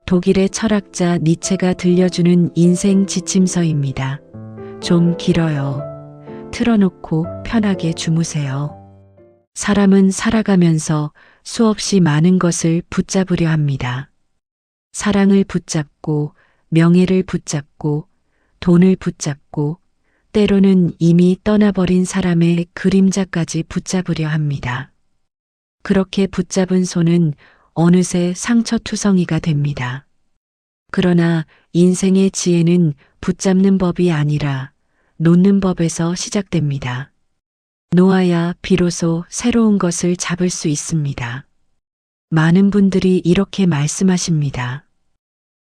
독일의 철학자 니체가 들려주는 인생 지침서입니다. 좀 길어요. 틀어놓고 편하게 주무세요. 사람은 살아가면서 수없이 많은 것을 붙잡으려 합니다. 사랑을 붙잡고, 명예를 붙잡고, 돈을 붙잡고, 때로는 이미 떠나버린 사람의 그림자까지 붙잡으려 합니다. 그렇게 붙잡은 손은 어느새 상처투성이가 됩니다. 그러나 인생의 지혜는 붙잡는 법이 아니라 놓는 법에서 시작됩니다. 놓아야 비로소 새로운 것을 잡을 수 있습니다. 많은 분들이 이렇게 말씀하십니다.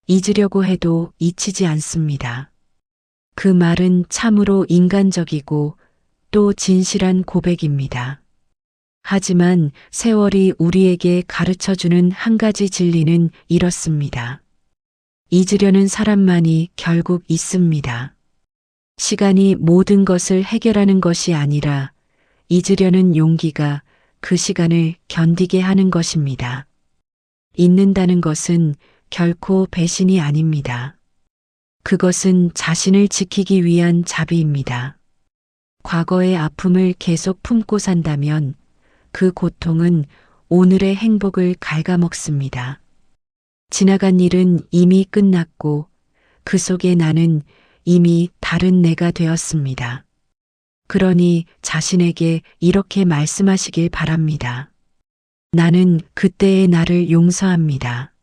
잊으려고 해도 잊히지 않습니다. 그 말은 참으로 인간적이고 또 진실한 고백입니다. 하지만 세월이 우리에게 가르쳐주는 한 가지 진리는 이렇습니다. 잊으려는 사람만이 결국 있습니다. 시간이 모든 것을 해결하는 것이 아니라 잊으려는 용기가 그 시간을 견디게 하는 것입니다. 잊는다는 것은 결코 배신이 아닙니다. 그것은 자신을 지키기 위한 자비입니다. 과거의 아픔을 계속 품고 산다면 그 고통은 오늘의 행복을 갉아먹습니다. 지나간 일은 이미 끝났고 그 속에 나는 이미 다른 내가 되었습니다. 그러니 자신에게 이렇게 말씀하시길 바랍니다. 나는 그때의 나를 용서합니다.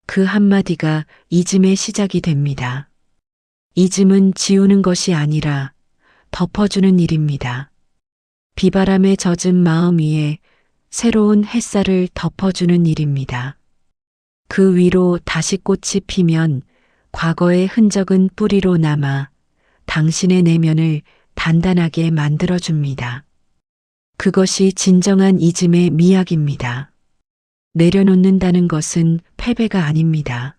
그 한마디가 잊음의 시작이 됩니다. 잊음은 지우는 것이 아니라 덮어주는 일입니다. 비바람에 젖은 마음 위에 새로운 햇살을 덮어주는 일입니다. 그 위로 다시 꽃이 피면 과거의 흔적은 뿌리로 남아 당신의 내면을 단단하게 만들어줍니다. 그것이 진정한 잊음의 미학입니다. 내려놓는다는 것은 패배가 아닙니다.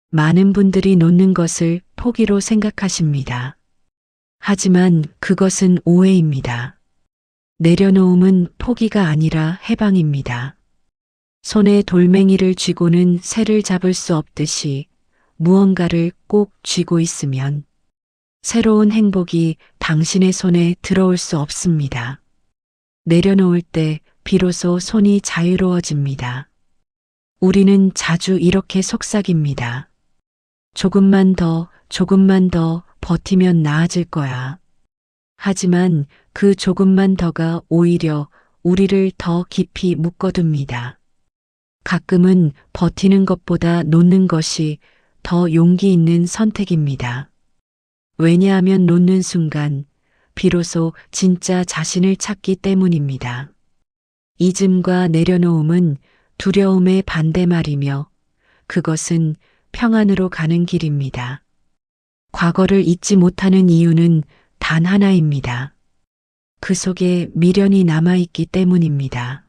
많은 분들이 놓는 것을 포기로 생각하십니다. 하지만 그것은 오해입니다. 내려놓음은 포기가 아니라 해방입니다. 손에 돌멩이를 쥐고는 새를 잡을 수 없듯이 무언가를 꼭 쥐고 있으면 새로운 행복이 당신의 손에 들어올 수 없습니다. 내려놓을 때 비로소 손이 자유로워집니다. 우리는 자주 이렇게 속삭입니다. 조금만 더 버티면 나아질 거야. 하지만 그 조금만 더가 오히려 우리를 더 깊이 묶어둡니다. 가끔은 버티는 것보다 놓는 것이 더 용기 있는 선택입니다. 왜냐하면 놓는 순간 비로소 진짜 자신을 찾기 때문입니다. 잊음과 내려놓음은 두려움의 반대말이며 그것은 평안으로 가는 길입니다. 과거를 잊지 못하는 이유는 단 하나입니다. 그 속에 미련이 남아있기 때문입니다.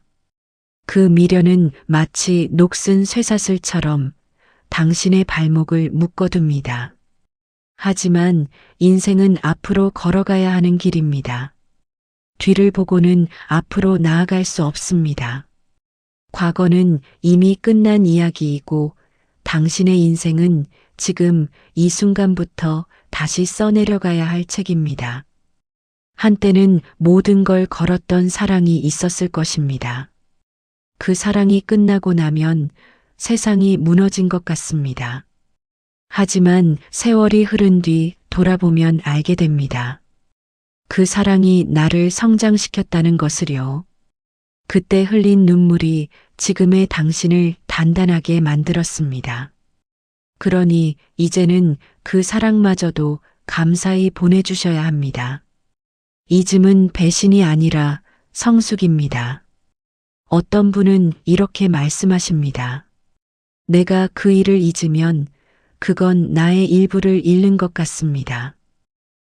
그 미련은 마치 녹슨 쇠사슬처럼 당신의 발목을 묶어둡니다. 하지만 인생은 앞으로 걸어가야 하는 길입니다. 뒤를 보고는 앞으로 나아갈 수 없습니다. 과거는 이미 끝난 이야기이고 당신의 인생은 지금 이 순간부터 다시 써내려가야 할 책입니다. 한때는 모든 걸 걸었던 사랑이 있었을 것입니다. 그 사랑이 끝나고 나면 세상이 무너진 것 같습니다. 하지만 세월이 흐른 뒤 돌아보면 알게 됩니다. 그 사랑이 나를 성장시켰다는 것을요. 그때 흘린 눈물이 지금의 당신을 단단하게 만들었습니다. 그러니 이제는 그 사랑마저도 감사히 보내주셔야 합니다. 잊음은 배신이 아니라 성숙입니다. 어떤 분은 이렇게 말씀하십니다. 내가 그 일을 잊으면 그건 나의 일부를 잃는 것 같습니다.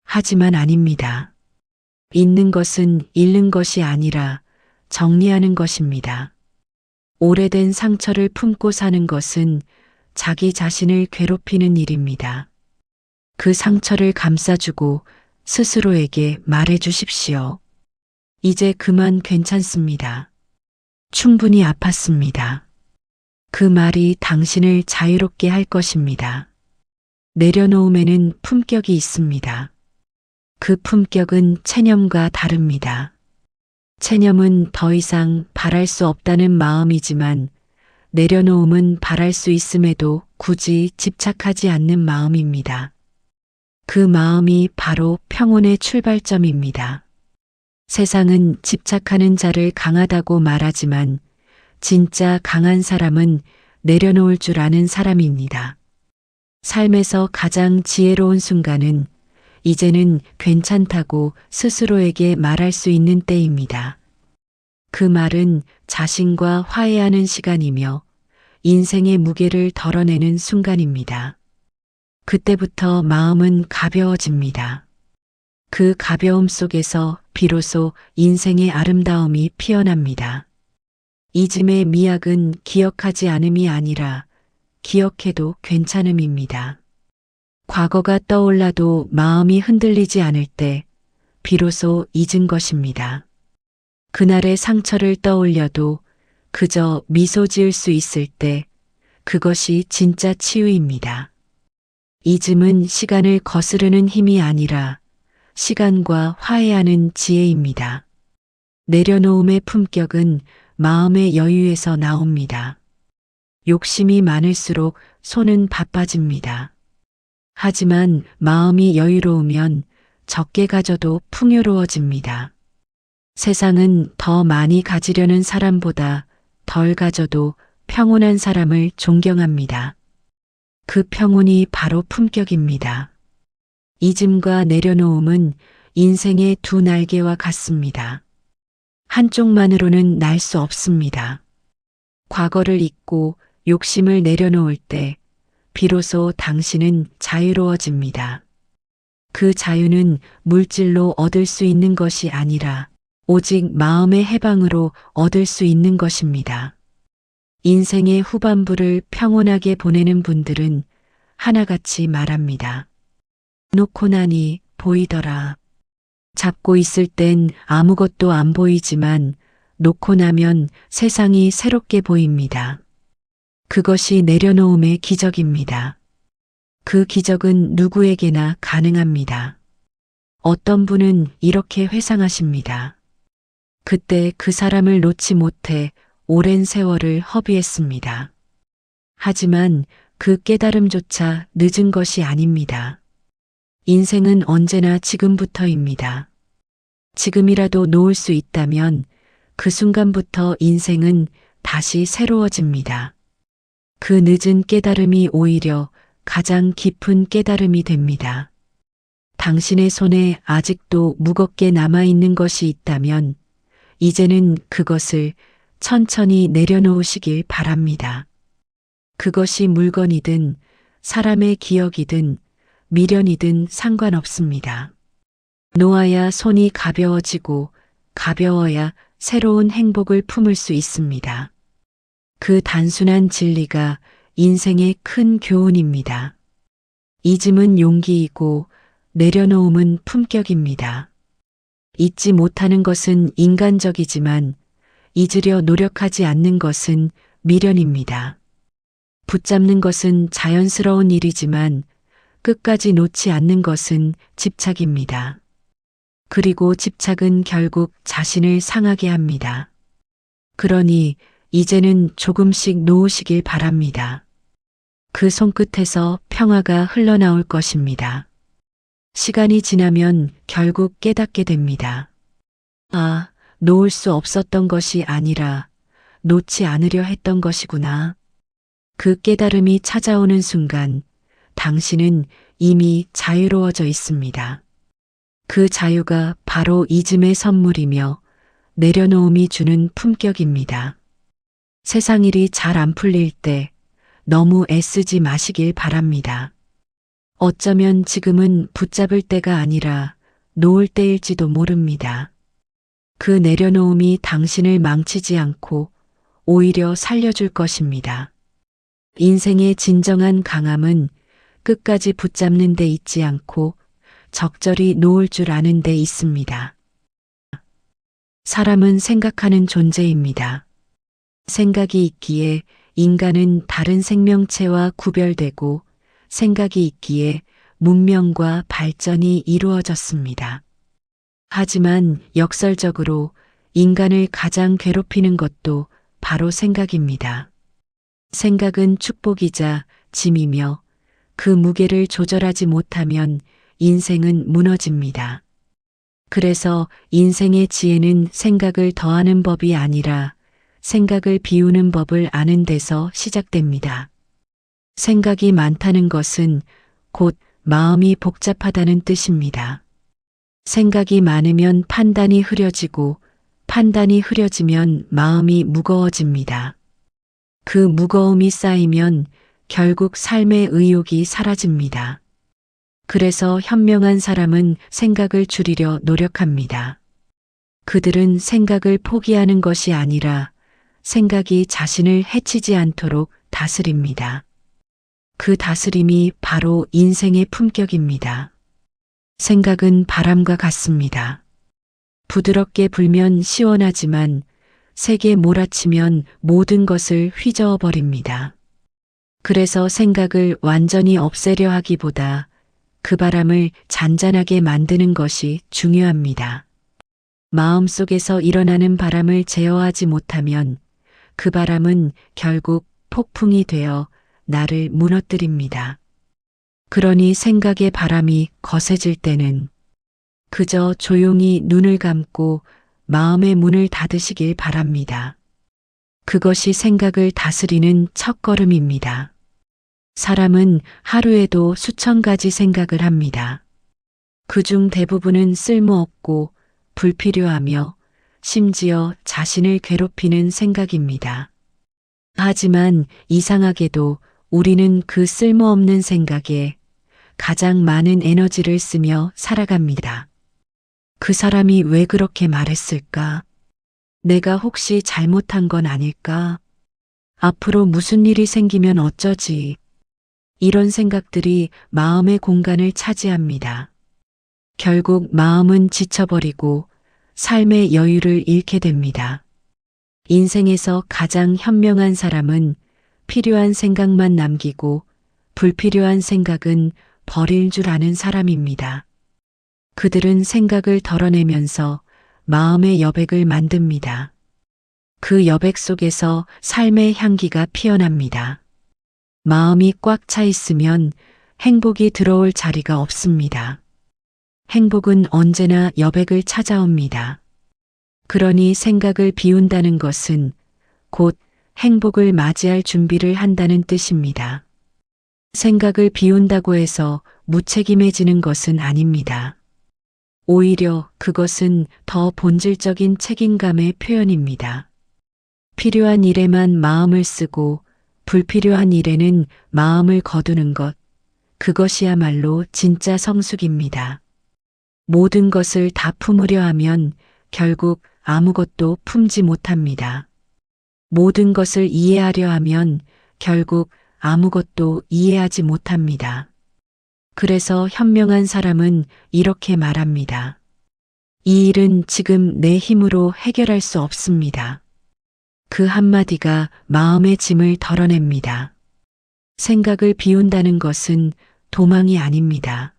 하지만 아닙니다. 잊는 것은 잃는 것이 아니라 정리하는 것입니다. 오래된 상처를 품고 사는 것은 자기 자신을 괴롭히는 일입니다. 그 상처를 감싸주고 스스로에게 말해 주십시오. 이제 그만 괜찮습니다. 충분히 아팠습니다. 그 말이 당신을 자유롭게 할 것입니다. 내려놓음에는 품격이 있습니다. 그 품격은 체념과 다릅니다. 체념은 더 이상 바랄 수 없다는 마음이지만 내려놓음은 바랄 수 있음에도 굳이 집착하지 않는 마음입니다. 그 마음이 바로 평온의 출발점입니다. 세상은 집착하는 자를 강하다고 말하지만 진짜 강한 사람은 내려놓을 줄 아는 사람입니다. 삶에서 가장 지혜로운 순간은 이제는 괜찮다고 스스로에게 말할 수 있는 때입니다. 그 말은 자신과 화해하는 시간이며 인생의 무게를 덜어내는 순간입니다. 그때부터 마음은 가벼워집니다. 그 가벼움 속에서 비로소 인생의 아름다움이 피어납니다. 잊음의 미학은 기억하지 않음이 아니라 기억해도 괜찮음입니다. 과거가 떠올라도 마음이 흔들리지 않을 때 비로소 잊은 것입니다. 그날의 상처를 떠올려도 그저 미소 지을 수 있을 때 그것이 진짜 치유입니다. 잊음은 시간을 거스르는 힘이 아니라 시간과 화해하는 지혜입니다. 내려놓음의 품격은 마음의 여유에서 나옵니다. 욕심이 많을수록 손은 바빠집니다. 하지만 마음이 여유로우면 적게 가져도 풍요로워집니다. 세상은 더 많이 가지려는 사람보다 덜 가져도 평온한 사람을 존경합니다. 그 평온이 바로 품격입니다. 잊음과 내려놓음은 인생의 두 날개와 같습니다. 한쪽만으로는 날 수 없습니다. 과거를 잊고 욕심을 내려놓을 때 비로소 당신은 자유로워집니다. 그 자유는 물질로 얻을 수 있는 것이 아니라 오직 마음의 해방으로 얻을 수 있는 것입니다. 인생의 후반부를 평온하게 보내는 분들은 하나같이 말합니다. 놓고 나니 보이더라. 잡고 있을 땐 아무것도 안 보이지만 놓고 나면 세상이 새롭게 보입니다. 그것이 내려놓음의 기적입니다. 그 기적은 누구에게나 가능합니다. 어떤 분은 이렇게 회상하십니다. 그때 그 사람을 놓지 못해 오랜 세월을 허비했습니다. 하지만 그 깨달음조차 늦은 것이 아닙니다. 인생은 언제나 지금부터입니다. 지금이라도 놓을 수 있다면 그 순간부터 인생은 다시 새로워집니다. 그 늦은 깨달음이 오히려 가장 깊은 깨달음이 됩니다. 당신의 손에 아직도 무겁게 남아있는 것이 있다면 이제는 그것을 천천히 내려놓으시길 바랍니다. 그것이 물건이든 사람의 기억이든 미련이든 상관없습니다. 놓아야 손이 가벼워지고 가벼워야 새로운 행복을 품을 수 있습니다. 그 단순한 진리가 인생의 큰 교훈입니다. 잊음은 용기이고 내려놓음은 품격입니다. 잊지 못하는 것은 인간적이지만 잊으려 노력하지 않는 것은 미련입니다. 붙잡는 것은 자연스러운 일이지만 끝까지 놓지 않는 것은 집착입니다. 그리고 집착은 결국 자신을 상하게 합니다. 그러니 이제는 조금씩 놓으시길 바랍니다. 그 손끝에서 평화가 흘러나올 것입니다. 시간이 지나면 결국 깨닫게 됩니다. 아, 놓을 수 없었던 것이 아니라 놓지 않으려 했던 것이구나. 그 깨달음이 찾아오는 순간 당신은 이미 자유로워져 있습니다. 그 자유가 바로 잊음의 선물이며 내려놓음이 주는 품격입니다. 세상 일이 잘 안 풀릴 때 너무 애쓰지 마시길 바랍니다. 어쩌면 지금은 붙잡을 때가 아니라 놓을 때일지도 모릅니다. 그 내려놓음이 당신을 망치지 않고 오히려 살려줄 것입니다. 인생의 진정한 강함은 끝까지 붙잡는 데 있지 않고 적절히 놓을 줄 아는 데 있습니다. 사람은 생각하는 존재입니다. 생각이 있기에 인간은 다른 생명체와 구별되고 생각이 있기에 문명과 발전이 이루어졌습니다. 하지만 역설적으로 인간을 가장 괴롭히는 것도 바로 생각입니다. 생각은 축복이자 짐이며 그 무게를 조절하지 못하면 인생은 무너집니다. 그래서 인생의 지혜는 생각을 더하는 법이 아니라 생각을 비우는 법을 아는 데서 시작됩니다. 생각이 많다는 것은 곧 마음이 복잡하다는 뜻입니다. 생각이 많으면 판단이 흐려지고 판단이 흐려지면 마음이 무거워집니다. 그 무거움이 쌓이면 결국 삶의 의욕이 사라집니다. 그래서 현명한 사람은 생각을 줄이려 노력합니다. 그들은 생각을 포기하는 것이 아니라 생각이 자신을 해치지 않도록 다스립니다. 그 다스림이 바로 인생의 품격입니다. 생각은 바람과 같습니다. 부드럽게 불면 시원하지만 세게 몰아치면 모든 것을 휘저어 버립니다. 그래서 생각을 완전히 없애려 하기보다 그 바람을 잔잔하게 만드는 것이 중요합니다. 마음속에서 일어나는 바람을 제어하지 못하면 그 바람은 결국 폭풍이 되어 나를 무너뜨립니다. 그러니 생각의 바람이 거세질 때는 그저 조용히 눈을 감고 마음의 문을 닫으시길 바랍니다. 그것이 생각을 다스리는 첫걸음입니다. 사람은 하루에도 수천 가지 생각을 합니다. 그중 대부분은 쓸모없고 불필요하며 심지어 자신을 괴롭히는 생각입니다. 하지만 이상하게도 우리는 그 쓸모없는 생각에 가장 많은 에너지를 쓰며 살아갑니다. 그 사람이 왜 그렇게 말했을까? 내가 혹시 잘못한 건 아닐까? 앞으로 무슨 일이 생기면 어쩌지? 이런 생각들이 마음의 공간을 차지합니다. 결국 마음은 지쳐버리고 삶의 여유를 잃게 됩니다. 인생에서 가장 현명한 사람은 필요한 생각만 남기고 불필요한 생각은 버릴 줄 아는 사람입니다. 그들은 생각을 덜어내면서 마음의 여백을 만듭니다. 그 여백 속에서 삶의 향기가 피어납니다. 마음이 꽉 차 있으면 행복이 들어올 자리가 없습니다. 행복은 언제나 여백을 찾아옵니다. 그러니 생각을 비운다는 것은 곧 행복을 맞이할 준비를 한다는 뜻입니다. 생각을 비운다고 해서 무책임해지는 것은 아닙니다. 오히려 그것은 더 본질적인 책임감의 표현입니다. 필요한 일에만 마음을 쓰고 불필요한 일에는 마음을 거두는 것, 그것이야말로 진짜 성숙입니다. 모든 것을 다 품으려 하면 결국 아무것도 품지 못합니다. 모든 것을 이해하려 하면 결국 아무것도 이해하지 못합니다. 그래서 현명한 사람은 이렇게 말합니다. 이 일은 지금 내 힘으로 해결할 수 없습니다. 그 한마디가 마음의 짐을 덜어냅니다. 생각을 비운다는 것은 도망이 아닙니다.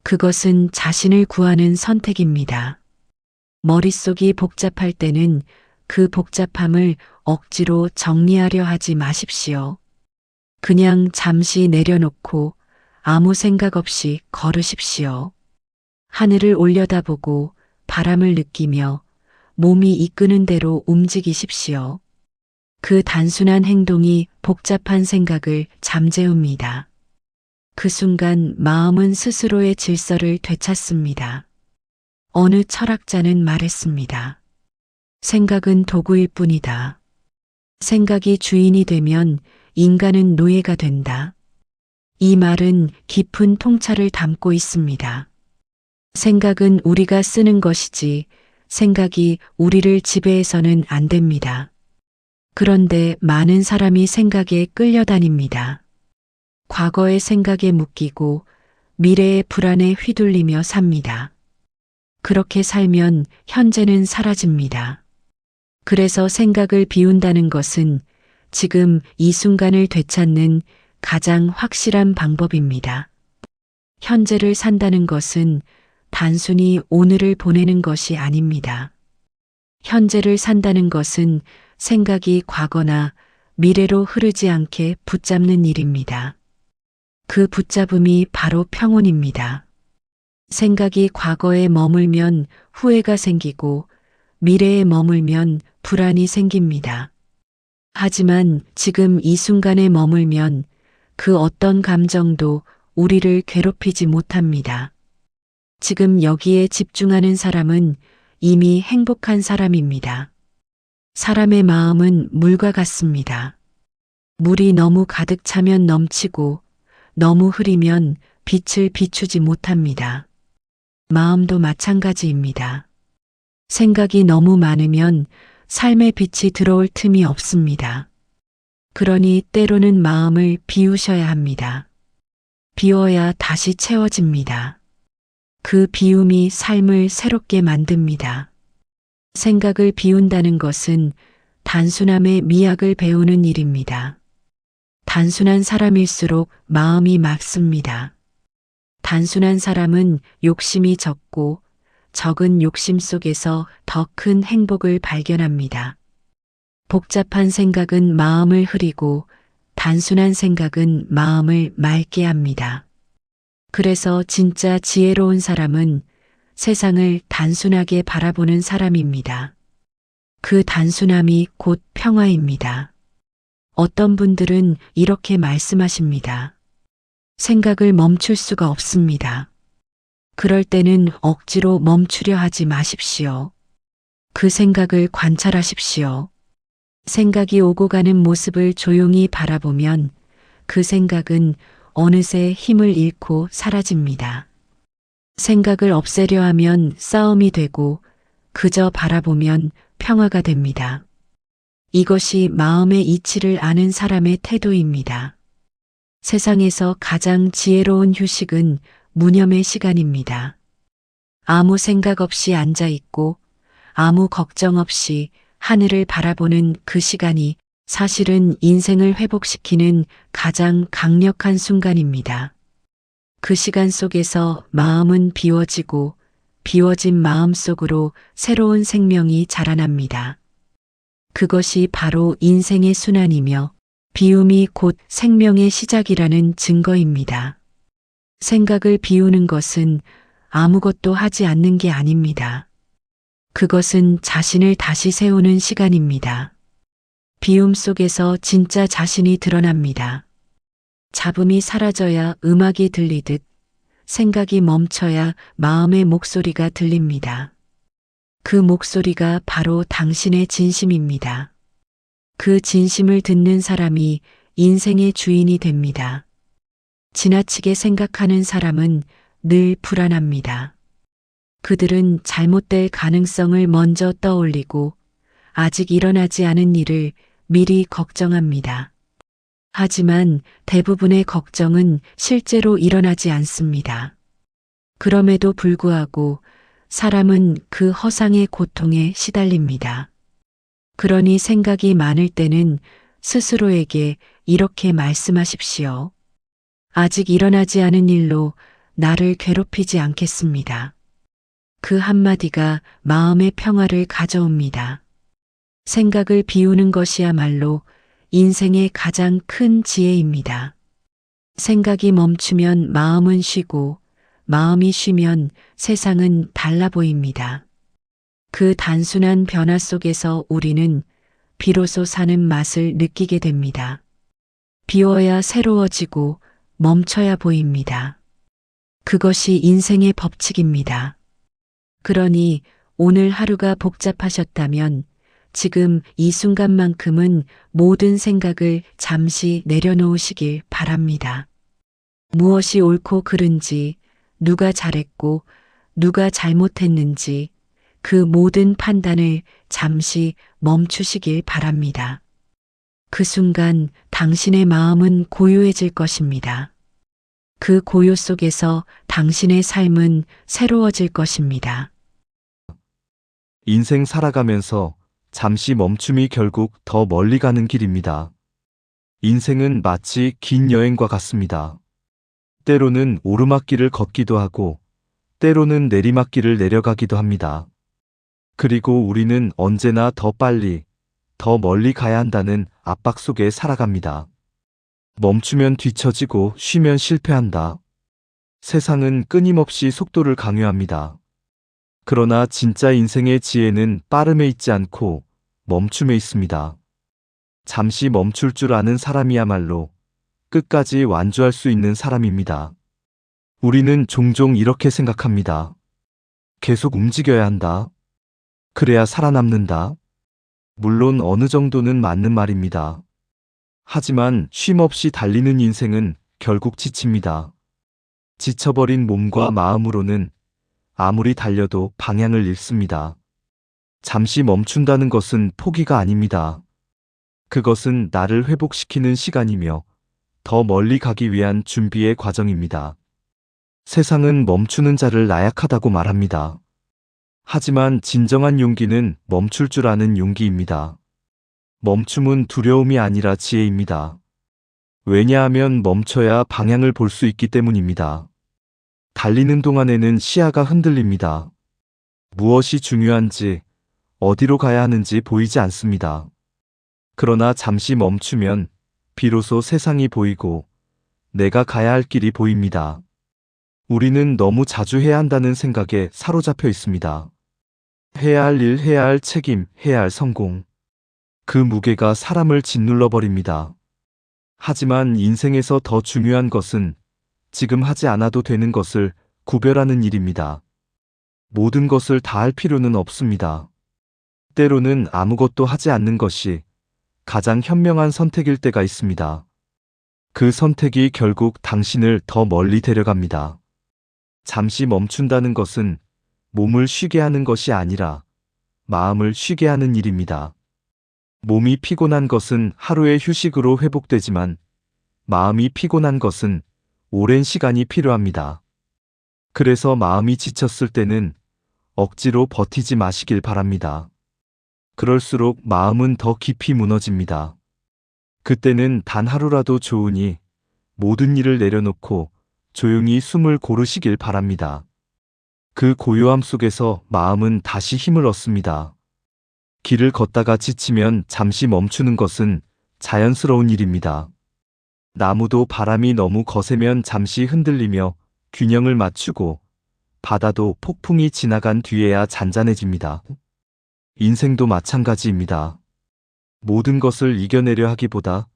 그것은 자신을 구하는 선택입니다. 머릿속이 복잡할 때는 그 복잡함을 억지로 정리하려 하지 마십시오. 그냥 잠시 내려놓고 아무 생각 없이 걸으십시오. 하늘을 올려다보고 바람을 느끼며 몸이 이끄는 대로 움직이십시오. 그 단순한 행동이 복잡한 생각을 잠재웁니다. 그 순간 마음은 스스로의 질서를 되찾습니다. 어느 철학자는 말했습니다. 생각은 도구일 뿐이다. 생각이 주인이 되면 인간은 노예가 된다. 이 말은 깊은 통찰을 담고 있습니다. 생각은 우리가 쓰는 것이지 생각이 우리를 지배해서는 안 됩니다. 그런데 많은 사람이 생각에 끌려다닙니다. 과거의 생각에 묶이고 미래의 불안에 휘둘리며 삽니다. 그렇게 살면 현재는 사라집니다. 그래서 생각을 비운다는 것은 지금 이 순간을 되찾는 가장 확실한 방법입니다. 현재를 산다는 것은 단순히 오늘을 보내는 것이 아닙니다. 현재를 산다는 것은 생각이 과거나 미래로 흐르지 않게 붙잡는 일입니다. 그 붙잡음이 바로 평온입니다. 생각이 과거에 머물면 후회가 생기고 미래에 머물면 불안이 생깁니다. 하지만 지금 이 순간에 머물면 그 어떤 감정도 우리를 괴롭히지 못합니다. 지금 여기에 집중하는 사람은 이미 행복한 사람입니다. 사람의 마음은 물과 같습니다. 물이 너무 가득 차면 넘치고 너무 흐리면 빛을 비추지 못합니다. 마음도 마찬가지입니다. 생각이 너무 많으면 삶의 빛이 들어올 틈이 없습니다. 그러니 때로는 마음을 비우셔야 합니다. 비워야 다시 채워집니다. 그 비움이 삶을 새롭게 만듭니다. 생각을 비운다는 것은 단순함의 미학을 배우는 일입니다. 단순한 사람일수록 마음이 맑습니다. 단순한 사람은 욕심이 적고 적은 욕심 속에서 더 큰 행복을 발견합니다. 복잡한 생각은 마음을 흐리고 단순한 생각은 마음을 맑게 합니다. 그래서 진짜 지혜로운 사람은 세상을 단순하게 바라보는 사람입니다. 그 단순함이 곧 평화입니다. 어떤 분들은 이렇게 말씀하십니다. 생각을 멈출 수가 없습니다. 그럴 때는 억지로 멈추려 하지 마십시오. 그 생각을 관찰하십시오. 생각이 오고 가는 모습을 조용히 바라보면 그 생각은 어느새 힘을 잃고 사라집니다. 생각을 없애려 하면 싸움이 되고 그저 바라보면 평화가 됩니다. 이것이 마음의 이치를 아는 사람의 태도입니다. 세상에서 가장 지혜로운 휴식은 무념의 시간입니다. 아무 생각 없이 앉아 있고 아무 걱정 없이 하늘을 바라보는 그 시간이 사실은 인생을 회복시키는 가장 강력한 순간입니다. 그 시간 속에서 마음은 비워지고 비워진 마음 속으로 새로운 생명이 자라납니다. 그것이 바로 인생의 순환이며 비움이 곧 생명의 시작이라는 증거입니다. 생각을 비우는 것은 아무것도 하지 않는 게 아닙니다. 그것은 자신을 다시 세우는 시간입니다. 비움 속에서 진짜 자신이 드러납니다. 잡음이 사라져야 음악이 들리듯 생각이 멈춰야 마음의 목소리가 들립니다. 그 목소리가 바로 당신의 진심입니다. 그 진심을 듣는 사람이 인생의 주인이 됩니다. 지나치게 생각하는 사람은 늘 불안합니다. 그들은 잘못될 가능성을 먼저 떠올리고 아직 일어나지 않은 일을 미리 걱정합니다. 하지만 대부분의 걱정은 실제로 일어나지 않습니다. 그럼에도 불구하고 사람은 그 허상의 고통에 시달립니다. 그러니 생각이 많을 때는 스스로에게 이렇게 말씀하십시오. 아직 일어나지 않은 일로 나를 괴롭히지 않겠습니다. 그 한마디가 마음의 평화를 가져옵니다. 생각을 비우는 것이야말로 인생의 가장 큰 지혜입니다. 생각이 멈추면 마음은 쉬고 마음이 쉬면 세상은 달라 보입니다. 그 단순한 변화 속에서 우리는 비로소 사는 맛을 느끼게 됩니다. 비워야 새로워지고 멈춰야 보입니다. 그것이 인생의 법칙입니다. 그러니 오늘 하루가 복잡하셨다면 지금 이 순간만큼은 모든 생각을 잠시 내려놓으시길 바랍니다. 무엇이 옳고 그른지, 누가 잘했고 누가 잘못했는지 그 모든 판단을 잠시 멈추시길 바랍니다. 그 순간 당신의 마음은 고요해질 것입니다. 그 고요 속에서 당신의 삶은 새로워질 것입니다. 인생 살아가면서 잠시 멈춤이 결국 더 멀리 가는 길입니다. 인생은 마치 긴 여행과 같습니다. 때로는 오르막길을 걷기도 하고, 때로는 내리막길을 내려가기도 합니다. 그리고 우리는 언제나 더 빨리, 더 멀리 가야 한다는 압박 속에 살아갑니다. 멈추면 뒤처지고 쉬면 실패한다. 세상은 끊임없이 속도를 강요합니다. 그러나 진짜 인생의 지혜는 빠름에 있지 않고 멈춤에 있습니다. 잠시 멈출 줄 아는 사람이야말로 끝까지 완주할 수 있는 사람입니다. 우리는 종종 이렇게 생각합니다. 계속 움직여야 한다. 그래야 살아남는다. 물론 어느 정도는 맞는 말입니다. 하지만 쉼 없이 달리는 인생은 결국 지칩니다. 지쳐버린 몸과 마음으로는 아무리 달려도 방향을 잃습니다. 잠시 멈춘다는 것은 포기가 아닙니다. 그것은 나를 회복시키는 시간이며 더 멀리 가기 위한 준비의 과정입니다. 세상은 멈추는 자를 나약하다고 말합니다. 하지만 진정한 용기는 멈출 줄 아는 용기입니다. 멈춤은 두려움이 아니라 지혜입니다. 왜냐하면 멈춰야 방향을 볼 수 있기 때문입니다. 달리는 동안에는 시야가 흔들립니다. 무엇이 중요한지, 어디로 가야 하는지 보이지 않습니다. 그러나 잠시 멈추면 비로소 세상이 보이고 내가 가야 할 길이 보입니다. 우리는 너무 자주 해야 한다는 생각에 사로잡혀 있습니다. 해야 할 일, 해야 할 책임, 해야 할 성공. 그 무게가 사람을 짓눌러 버립니다. 하지만 인생에서 더 중요한 것은 지금 하지 않아도 되는 것을 구별하는 일입니다. 모든 것을 다 할 필요는 없습니다. 때로는 아무것도 하지 않는 것이 가장 현명한 선택일 때가 있습니다. 그 선택이 결국 당신을 더 멀리 데려갑니다. 잠시 멈춘다는 것은 몸을 쉬게 하는 것이 아니라 마음을 쉬게 하는 일입니다. 몸이 피곤한 것은 하루의 휴식으로 회복되지만 마음이 피곤한 것은 오랜 시간이 필요합니다. 그래서 마음이 지쳤을 때는 억지로 버티지 마시길 바랍니다. 그럴수록 마음은 더 깊이 무너집니다. 그때는 단 하루라도 좋으니 모든 일을 내려놓고 조용히 숨을 고르시길 바랍니다. 그 고요함 속에서 마음은 다시 힘을 얻습니다. 길을 걷다가 지치면 잠시 멈추는 것은 자연스러운 일입니다. 나무도 바람이 너무 거세면 잠시 흔들리며 균형을 맞추고 바다도 폭풍이 지나간 뒤에야 잔잔해집니다. 인생도 마찬가지입니다. 모든 것을 이겨내려 하기보다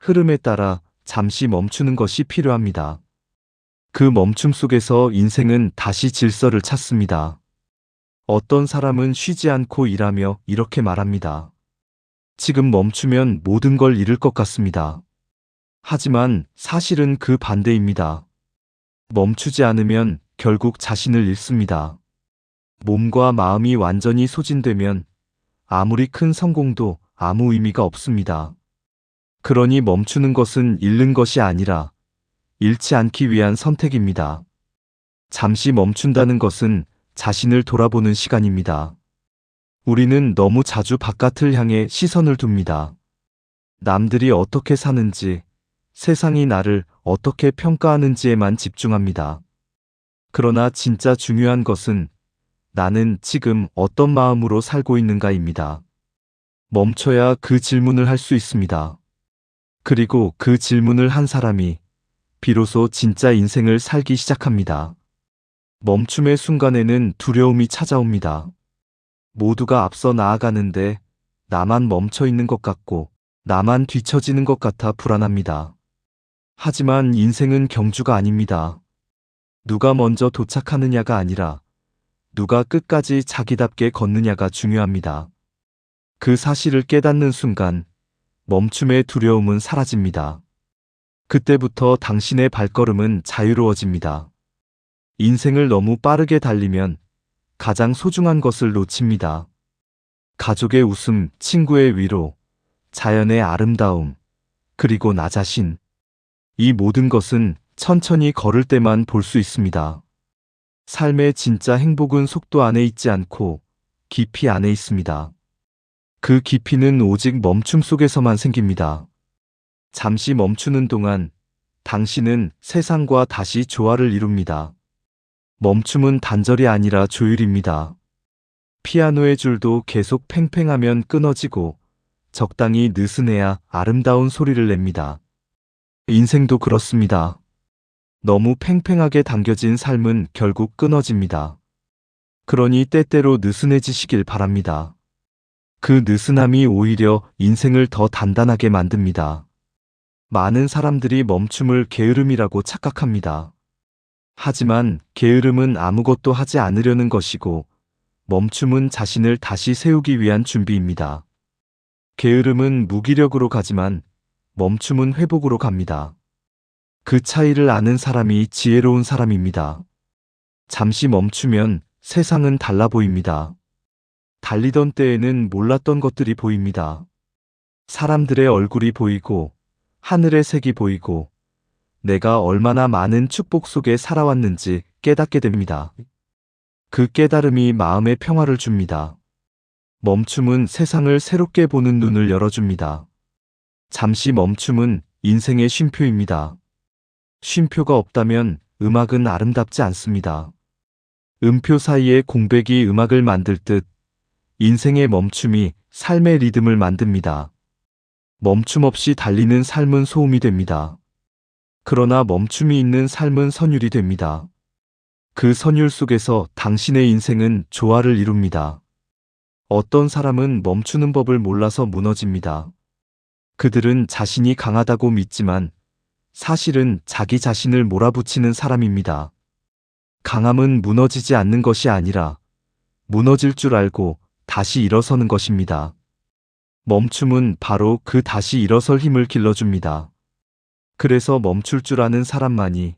흐름에 따라 잠시 멈추는 것이 필요합니다. 그 멈춤 속에서 인생은 다시 질서를 찾습니다. 어떤 사람은 쉬지 않고 일하며 이렇게 말합니다. 지금 멈추면 모든 걸 잃을 것 같습니다. 하지만 사실은 그 반대입니다. 멈추지 않으면 결국 자신을 잃습니다. 몸과 마음이 완전히 소진되면 아무리 큰 성공도 아무 의미가 없습니다. 그러니 멈추는 것은 잃는 것이 아니라 잃지 않기 위한 선택입니다. 잠시 멈춘다는 것은 자신을 돌아보는 시간입니다. 우리는 너무 자주 바깥을 향해 시선을 둡니다. 남들이 어떻게 사는지, 세상이 나를 어떻게 평가하는지에만 집중합니다. 그러나 진짜 중요한 것은 나는 지금 어떤 마음으로 살고 있는가입니다. 멈춰야 그 질문을 할 수 있습니다. 그리고 그 질문을 한 사람이 비로소 진짜 인생을 살기 시작합니다. 멈춤의 순간에는 두려움이 찾아옵니다. 모두가 앞서 나아가는데 나만 멈춰 있는 것 같고 나만 뒤처지는 것 같아 불안합니다. 하지만 인생은 경주가 아닙니다. 누가 먼저 도착하느냐가 아니라 누가 끝까지 자기답게 걷느냐가 중요합니다. 그 사실을 깨닫는 순간 멈춤의 두려움은 사라집니다. 그때부터 당신의 발걸음은 자유로워집니다. 인생을 너무 빠르게 달리면 가장 소중한 것을 놓칩니다. 가족의 웃음, 친구의 위로, 자연의 아름다움, 그리고 나 자신. 이 모든 것은 천천히 걸을 때만 볼 수 있습니다. 삶의 진짜 행복은 속도 안에 있지 않고 깊이 안에 있습니다. 그 깊이는 오직 멈춤 속에서만 생깁니다. 잠시 멈추는 동안 당신은 세상과 다시 조화를 이룹니다. 멈춤은 단절이 아니라 조율입니다. 피아노의 줄도 계속 팽팽하면 끊어지고 적당히 느슨해야 아름다운 소리를 냅니다. 인생도 그렇습니다. 너무 팽팽하게 당겨진 삶은 결국 끊어집니다. 그러니 때때로 느슨해지시길 바랍니다. 그 느슨함이 오히려 인생을 더 단단하게 만듭니다. 많은 사람들이 멈춤을 게으름이라고 착각합니다. 하지만 게으름은 아무것도 하지 않으려는 것이고 멈춤은 자신을 다시 세우기 위한 준비입니다. 게으름은 무기력으로 가지만 멈춤은 회복으로 갑니다. 그 차이를 아는 사람이 지혜로운 사람입니다. 잠시 멈추면 세상은 달라 보입니다. 달리던 때에는 몰랐던 것들이 보입니다. 사람들의 얼굴이 보이고 하늘의 색이 보이고 내가 얼마나 많은 축복 속에 살아왔는지 깨닫게 됩니다. 그 깨달음이 마음의 평화를 줍니다. 멈춤은 세상을 새롭게 보는 눈을 열어줍니다. 잠시 멈춤은 인생의 쉼표입니다. 쉼표가 없다면 음악은 아름답지 않습니다. 음표 사이에 공백이 음악을 만들 듯 인생의 멈춤이 삶의 리듬을 만듭니다. 멈춤 없이 달리는 삶은 소음이 됩니다. 그러나 멈춤이 있는 삶은 선율이 됩니다. 그 선율 속에서 당신의 인생은 조화를 이룹니다. 어떤 사람은 멈추는 법을 몰라서 무너집니다. 그들은 자신이 강하다고 믿지만 사실은 자기 자신을 몰아붙이는 사람입니다. 강함은 무너지지 않는 것이 아니라 무너질 줄 알고 다시 일어서는 것입니다. 멈춤은 바로 그 다시 일어설 힘을 길러줍니다. 그래서 멈출 줄 아는 사람만이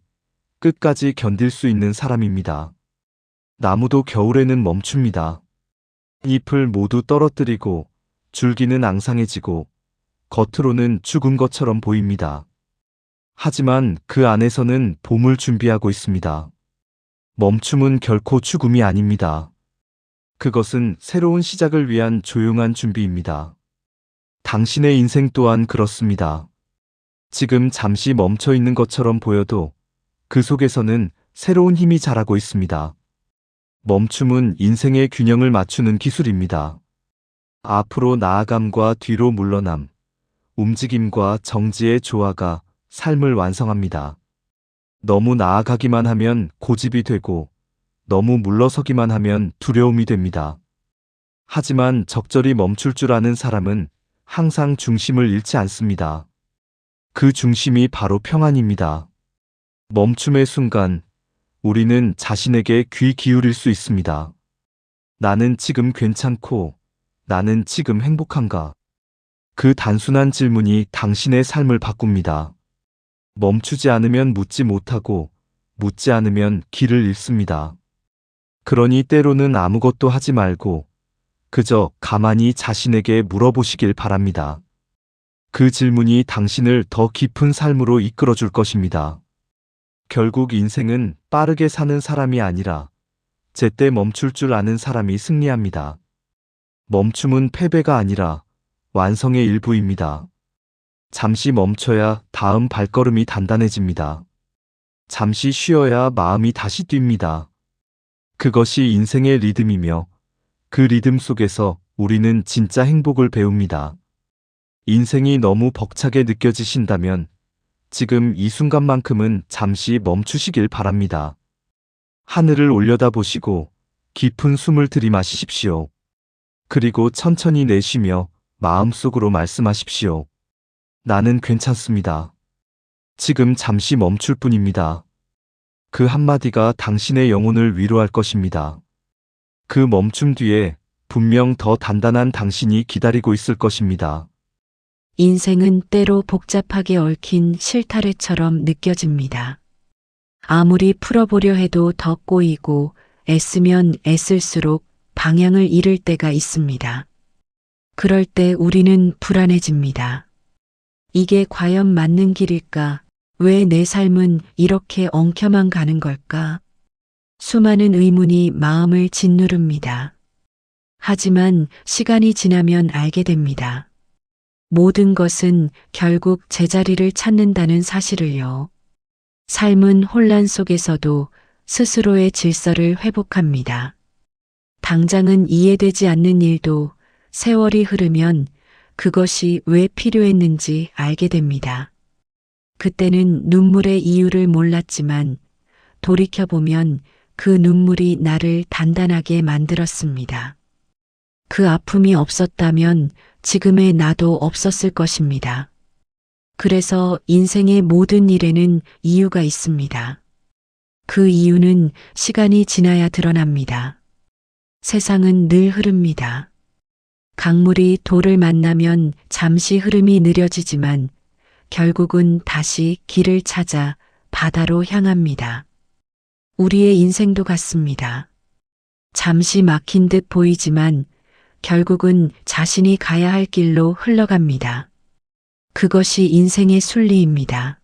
끝까지 견딜 수 있는 사람입니다. 나무도 겨울에는 멈춥니다. 잎을 모두 떨어뜨리고 줄기는 앙상해지고 겉으로는 죽은 것처럼 보입니다. 하지만 그 안에서는 봄을 준비하고 있습니다. 멈춤은 결코 죽음이 아닙니다. 그것은 새로운 시작을 위한 조용한 준비입니다. 당신의 인생 또한 그렇습니다. 지금 잠시 멈춰 있는 것처럼 보여도 그 속에서는 새로운 힘이 자라고 있습니다. 멈춤은 인생의 균형을 맞추는 기술입니다. 앞으로 나아감과 뒤로 물러남, 움직임과 정지의 조화가 삶을 완성합니다. 너무 나아가기만 하면 고집이 되고 너무 물러서기만 하면 두려움이 됩니다. 하지만 적절히 멈출 줄 아는 사람은 항상 중심을 잃지 않습니다. 그 중심이 바로 평안입니다. 멈춤의 순간 우리는 자신에게 귀 기울일 수 있습니다. 나는 지금 괜찮고 나는 지금 행복한가? 그 단순한 질문이 당신의 삶을 바꿉니다. 멈추지 않으면 묻지 못하고 묻지 않으면 길을 잃습니다. 그러니 때로는 아무것도 하지 말고 그저 가만히 자신에게 물어보시길 바랍니다. 그 질문이 당신을 더 깊은 삶으로 이끌어 줄 것입니다. 결국 인생은 빠르게 사는 사람이 아니라 제때 멈출 줄 아는 사람이 승리합니다. 멈춤은 패배가 아니라 완성의 일부입니다. 잠시 멈춰야 다음 발걸음이 단단해집니다. 잠시 쉬어야 마음이 다시 뜁니다. 그것이 인생의 리듬이며 그 리듬 속에서 우리는 진짜 행복을 배웁니다. 인생이 너무 벅차게 느껴지신다면 지금 이 순간만큼은 잠시 멈추시길 바랍니다. 하늘을 올려다보시고 깊은 숨을 들이마시십시오. 그리고 천천히 내쉬며 마음속으로 말씀하십시오. 나는 괜찮습니다. 지금 잠시 멈출 뿐입니다. 그 한마디가 당신의 영혼을 위로할 것입니다. 그 멈춤 뒤에 분명 더 단단한 당신이 기다리고 있을 것입니다. 인생은 때로 복잡하게 얽힌 실타래처럼 느껴집니다. 아무리 풀어보려 해도 더 꼬이고 애쓰면 애쓸수록 방향을 잃을 때가 있습니다. 그럴 때 우리는 불안해집니다. 이게 과연 맞는 길일까? 왜 내 삶은 이렇게 엉켜만 가는 걸까? 수많은 의문이 마음을 짓누릅니다. 하지만 시간이 지나면 알게 됩니다. 모든 것은 결국 제자리를 찾는다는 사실을요. 삶은 혼란 속에서도 스스로의 질서를 회복합니다. 당장은 이해되지 않는 일도 세월이 흐르면 그것이 왜 필요했는지 알게 됩니다. 그때는 눈물의 이유를 몰랐지만 돌이켜보면 그 눈물이 나를 단단하게 만들었습니다. 그 아픔이 없었다면 지금의 나도 없었을 것입니다. 그래서 인생의 모든 일에는 이유가 있습니다. 그 이유는 시간이 지나야 드러납니다. 세상은 늘 흐릅니다. 강물이 돌을 만나면 잠시 흐름이 느려지지만 결국은 다시 길을 찾아 바다로 향합니다. 우리의 인생도 같습니다. 잠시 막힌 듯 보이지만 결국은 자신이 가야 할 길로 흘러갑니다. 그것이 인생의 순리입니다.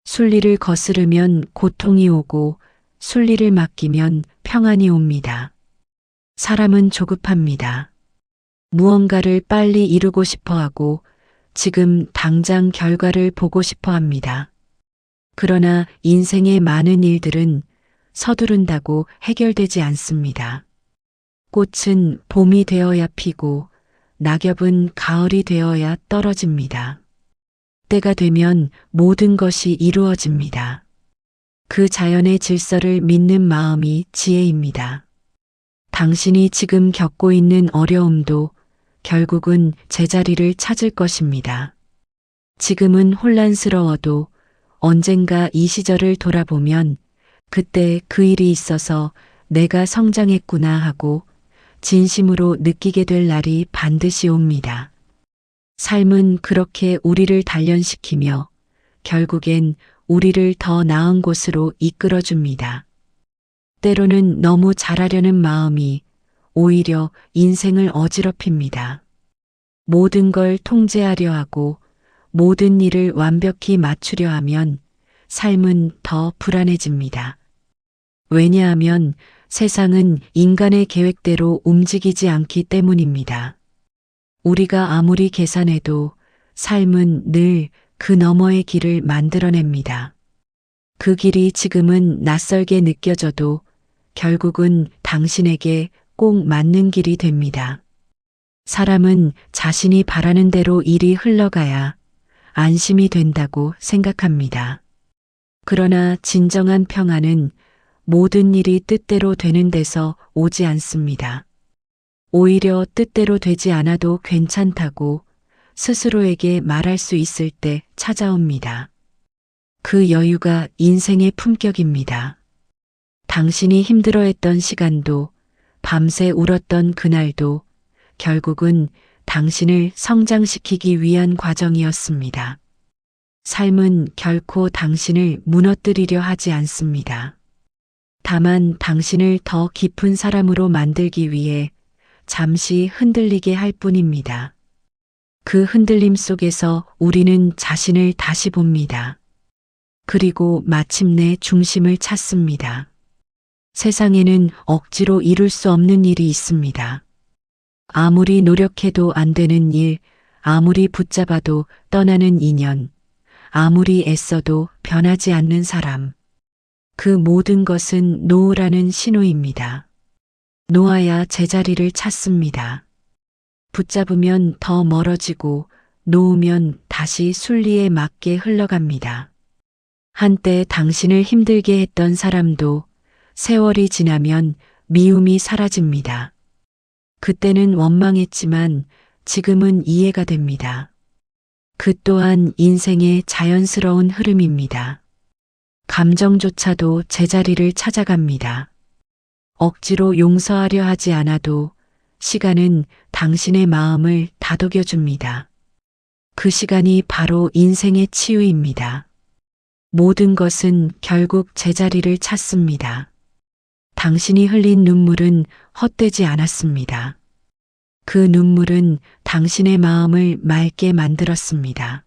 순리를 거스르면 고통이 오고 순리를 맡기면 평안이 옵니다. 사람은 조급합니다. 무언가를 빨리 이루고 싶어 하고 지금 당장 결과를 보고 싶어 합니다. 그러나 인생의 많은 일들은 서두른다고 해결되지 않습니다. 꽃은 봄이 되어야 피고 낙엽은 가을이 되어야 떨어집니다. 때가 되면 모든 것이 이루어집니다. 그 자연의 질서를 믿는 마음이 지혜입니다. 당신이 지금 겪고 있는 어려움도 결국은 제자리를 찾을 것입니다. 지금은 혼란스러워도 언젠가 이 시절을 돌아보면 그때 그 일이 있어서 내가 성장했구나 하고 진심으로 느끼게 될 날이 반드시 옵니다. 삶은 그렇게 우리를 단련시키며 결국엔 우리를 더 나은 곳으로 이끌어줍니다. 때로는 너무 잘하려는 마음이 오히려 인생을 어지럽힙니다. 모든 걸 통제하려 하고 모든 일을 완벽히 맞추려 하면 삶은 더 불안해집니다. 왜냐하면 세상은 인간의 계획대로 움직이지 않기 때문입니다. 우리가 아무리 계산해도 삶은 늘 그 너머의 길을 만들어냅니다. 그 길이 지금은 낯설게 느껴져도 결국은 당신에게 꼭 맞는 길이 됩니다. 사람은 자신이 바라는 대로 일이 흘러가야 안심이 된다고 생각합니다. 그러나 진정한 평안은 모든 일이 뜻대로 되는 데서 오지 않습니다. 오히려 뜻대로 되지 않아도 괜찮다고 스스로에게 말할 수 있을 때 찾아옵니다. 그 여유가 인생의 품격입니다. 당신이 힘들어했던 시간도 밤새 울었던 그날도 결국은 당신을 성장시키기 위한 과정이었습니다. 삶은 결코 당신을 무너뜨리려 하지 않습니다. 다만 당신을 더 깊은 사람으로 만들기 위해 잠시 흔들리게 할 뿐입니다. 그 흔들림 속에서 우리는 자신을 다시 봅니다. 그리고 마침내 중심을 찾습니다. 세상에는 억지로 이룰 수 없는 일이 있습니다. 아무리 노력해도 안 되는 일, 아무리 붙잡아도 떠나는 인연, 아무리 애써도 변하지 않는 사람. 그 모든 것은 놓으라는 신호입니다. 놓아야 제자리를 찾습니다. 붙잡으면 더 멀어지고 놓으면 다시 순리에 맞게 흘러갑니다. 한때 당신을 힘들게 했던 사람도 세월이 지나면 미움이 사라집니다. 그때는 원망했지만 지금은 이해가 됩니다. 그 또한 인생의 자연스러운 흐름입니다. 감정조차도 제자리를 찾아갑니다. 억지로 용서하려 하지 않아도 시간은 당신의 마음을 다독여줍니다. 그 시간이 바로 인생의 치유입니다. 모든 것은 결국 제자리를 찾습니다. 당신이 흘린 눈물은 헛되지 않았습니다. 그 눈물은 당신의 마음을 맑게 만들었습니다.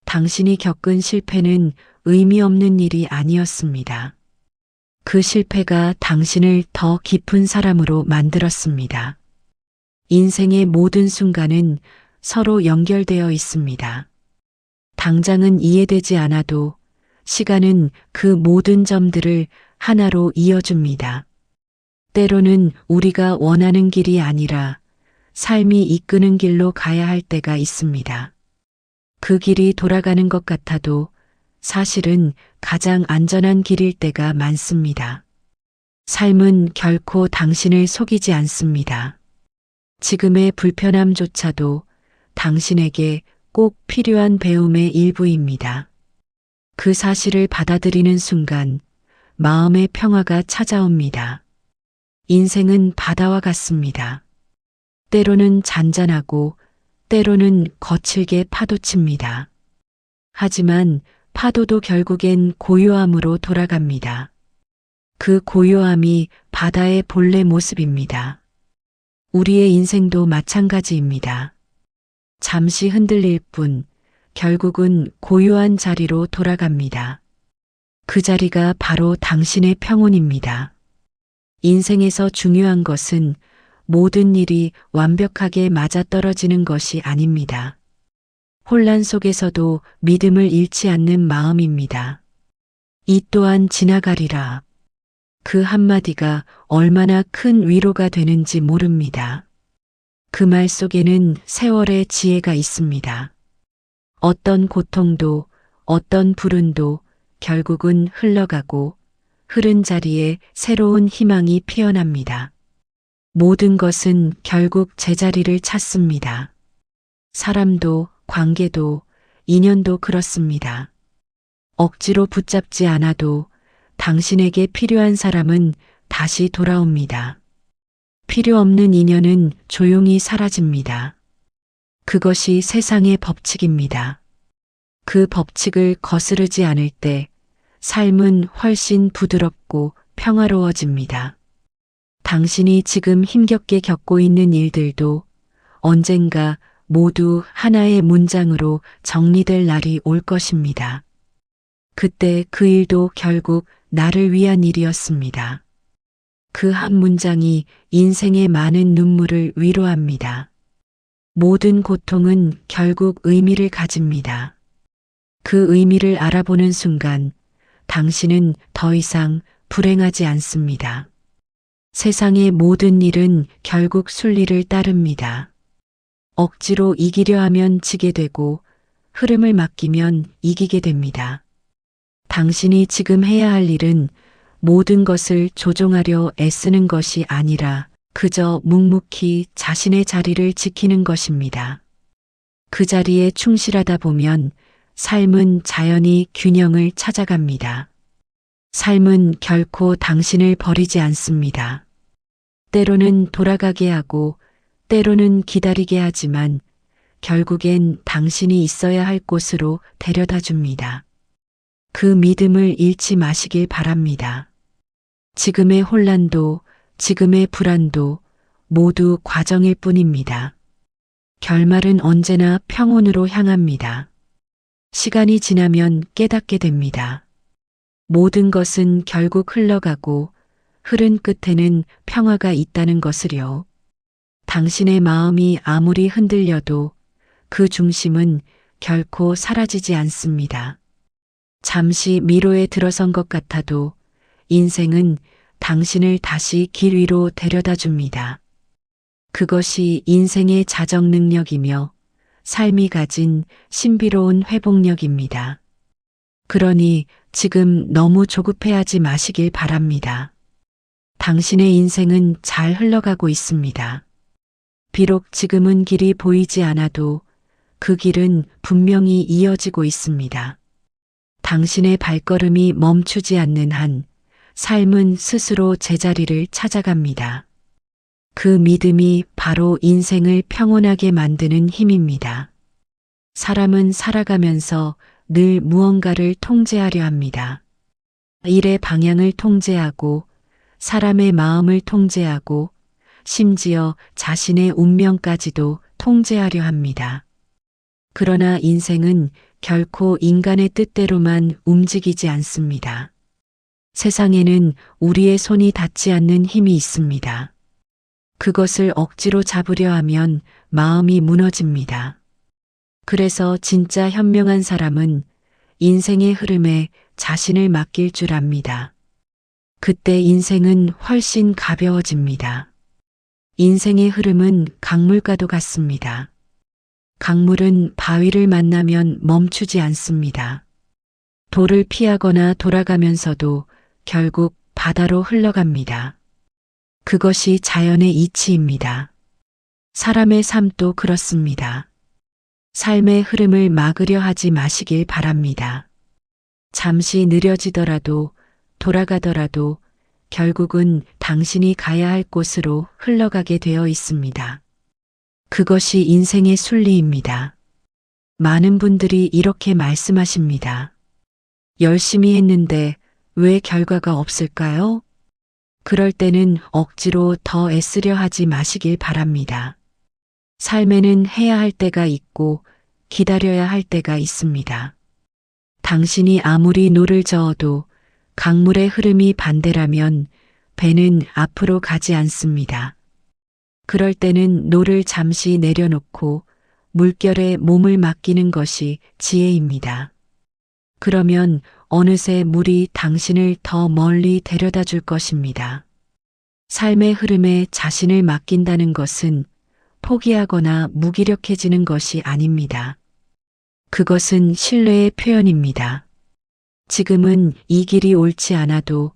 당신이 겪은 실패는 의미 없는 일이 아니었습니다. 그 실패가 당신을 더 깊은 사람으로 만들었습니다. 인생의 모든 순간은 서로 연결되어 있습니다. 당장은 이해되지 않아도 시간은 그 모든 점들을 하나로 이어줍니다. 때로는 우리가 원하는 길이 아니라 삶이 이끄는 길로 가야 할 때가 있습니다. 그 길이 돌아가는 것 같아도 사실은 가장 안전한 길일 때가 많습니다. 삶은 결코 당신을 속이지 않습니다. 지금의 불편함조차도 당신에게 꼭 필요한 배움의 일부입니다. 그 사실을 받아들이는 순간 마음의 평화가 찾아옵니다. 인생은 바다와 같습니다. 때로는 잔잔하고 때로는 거칠게 파도칩니다. 하지만 파도도 결국엔 고요함으로 돌아갑니다. 그 고요함이 바다의 본래 모습입니다. 우리의 인생도 마찬가지입니다. 잠시 흔들릴 뿐 결국은 고요한 자리로 돌아갑니다. 그 자리가 바로 당신의 평온입니다. 인생에서 중요한 것은 모든 일이 완벽하게 맞아떨어지는 것이 아닙니다. 혼란 속에서도 믿음을 잃지 않는 마음입니다. 이 또한 지나가리라. 그 한마디가 얼마나 큰 위로가 되는지 모릅니다. 그 말 속에는 세월의 지혜가 있습니다. 어떤 고통도 어떤 불운도 결국은 흘러가고 흐른 자리에 새로운 희망이 피어납니다. 모든 것은 결국 제자리를 찾습니다. 사람도 관계도 인연도 그렇습니다. 억지로 붙잡지 않아도 당신에게 필요한 사람은 다시 돌아옵니다. 필요 없는 인연은 조용히 사라집니다. 그것이 세상의 법칙입니다. 그 법칙을 거스르지 않을 때 삶은 훨씬 부드럽고 평화로워집니다. 당신이 지금 힘겹게 겪고 있는 일들도 언젠가 모두 하나의 문장으로 정리될 날이 올 것입니다. 그때 그 일도 결국 나를 위한 일이었습니다. 그 한 문장이 인생의 많은 눈물을 위로합니다. 모든 고통은 결국 의미를 가집니다. 그 의미를 알아보는 순간 당신은 더 이상 불행하지 않습니다. 세상의 모든 일은 결국 순리를 따릅니다. 억지로 이기려 하면 지게 되고 흐름을 맡기면 이기게 됩니다. 당신이 지금 해야 할 일은 모든 것을 조종하려 애쓰는 것이 아니라 그저 묵묵히 자신의 자리를 지키는 것입니다. 그 자리에 충실하다 보면 삶은 자연히 균형을 찾아갑니다. 삶은 결코 당신을 버리지 않습니다. 때로는 돌아가게 하고 때로는 기다리게 하지만 결국엔 당신이 있어야 할 곳으로 데려다 줍니다. 그 믿음을 잃지 마시길 바랍니다. 지금의 혼란도 지금의 불안도 모두 과정일 뿐입니다. 결말은 언제나 평온으로 향합니다. 시간이 지나면 깨닫게 됩니다. 모든 것은 결국 흘러가고 흐른 끝에는 평화가 있다는 것을요. 당신의 마음이 아무리 흔들려도 그 중심은 결코 사라지지 않습니다. 잠시 미로에 들어선 것 같아도 인생은 당신을 다시 길 위로 데려다 줍니다. 그것이 인생의 자정 능력이며 삶이 가진 신비로운 회복력입니다. 그러니 지금 너무 조급해하지 마시길 바랍니다. 당신의 인생은 잘 흘러가고 있습니다. 비록 지금은 길이 보이지 않아도 그 길은 분명히 이어지고 있습니다. 당신의 발걸음이 멈추지 않는 한 삶은 스스로 제자리를 찾아갑니다. 그 믿음이 바로 인생을 평온하게 만드는 힘입니다. 사람은 살아가면서 늘 무언가를 통제하려 합니다. 일의 방향을 통제하고 사람의 마음을 통제하고 심지어 자신의 운명까지도 통제하려 합니다. 그러나 인생은 결코 인간의 뜻대로만 움직이지 않습니다. 세상에는 우리의 손이 닿지 않는 힘이 있습니다. 그것을 억지로 잡으려 하면 마음이 무너집니다. 그래서 진짜 현명한 사람은 인생의 흐름에 자신을 맡길 줄 압니다. 그때 인생은 훨씬 가벼워집니다. 인생의 흐름은 강물과도 같습니다. 강물은 바위를 만나면 멈추지 않습니다. 돌을 피하거나 돌아가면서도 결국 바다로 흘러갑니다. 그것이 자연의 이치입니다. 사람의 삶도 그렇습니다. 삶의 흐름을 막으려 하지 마시길 바랍니다. 잠시 느려지더라도 돌아가더라도 결국은 당신이 가야 할 곳으로 흘러가게 되어 있습니다. 그것이 인생의 순리입니다. 많은 분들이 이렇게 말씀하십니다. 열심히 했는데 왜 결과가 없을까요? 그럴 때는 억지로 더 애쓰려 하지 마시길 바랍니다. 삶에는 해야 할 때가 있고 기다려야 할 때가 있습니다. 당신이 아무리 노를 저어도 강물의 흐름이 반대라면 배는 앞으로 가지 않습니다. 그럴 때는 노를 잠시 내려놓고 물결에 몸을 맡기는 것이 지혜입니다. 그러면 어느새 물이 당신을 더 멀리 데려다 줄 것입니다. 삶의 흐름에 자신을 맡긴다는 것은 포기하거나 무기력해지는 것이 아닙니다. 그것은 신뢰의 표현입니다. 지금은 이 길이 옳지 않아도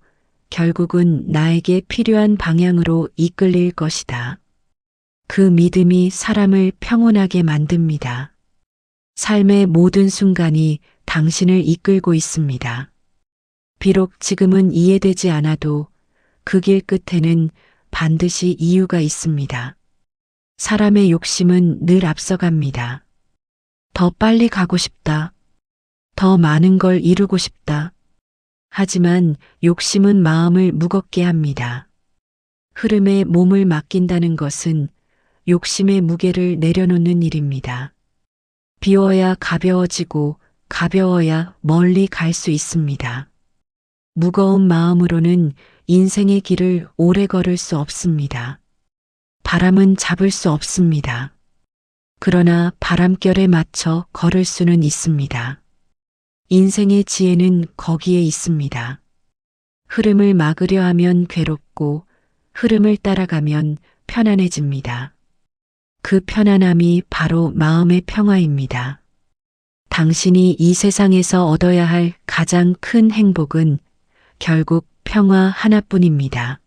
결국은 나에게 필요한 방향으로 이끌릴 것이다. 그 믿음이 사람을 평온하게 만듭니다. 삶의 모든 순간이 당신을 이끌고 있습니다. 비록 지금은 이해되지 않아도 그 길 끝에는 반드시 이유가 있습니다. 사람의 욕심은 늘 앞서갑니다. 더 빨리 가고 싶다. 더 많은 걸 이루고 싶다. 하지만 욕심은 마음을 무겁게 합니다. 흐름에 몸을 맡긴다는 것은 욕심의 무게를 내려놓는 일입니다. 비워야 가벼워지고 가벼워야 멀리 갈 수 있습니다. 무거운 마음으로는 인생의 길을 오래 걸을 수 없습니다. 바람은 잡을 수 없습니다. 그러나 바람결에 맞춰 걸을 수는 있습니다. 인생의 지혜는 거기에 있습니다. 흐름을 막으려 하면 괴롭고 흐름을 따라가면 편안해집니다. 그 편안함이 바로 마음의 평화입니다. 당신이 이 세상에서 얻어야 할 가장 큰 행복은 결국 평화 하나뿐입니다.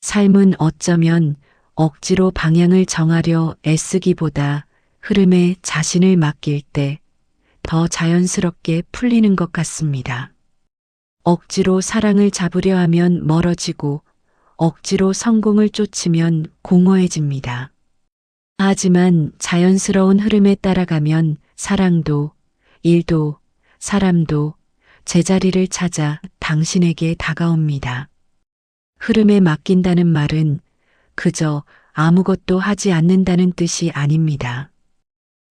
삶은 어쩌면 억지로 방향을 정하려 애쓰기보다 흐름에 자신을 맡길 때 더 자연스럽게 풀리는 것 같습니다. 억지로 사랑을 잡으려 하면 멀어지고 억지로 성공을 쫓으면 공허해집니다. 하지만 자연스러운 흐름에 따라가면 사랑도, 일도, 사람도 제자리를 찾아 당신에게 다가옵니다. 흐름에 맡긴다는 말은 그저 아무것도 하지 않는다는 뜻이 아닙니다.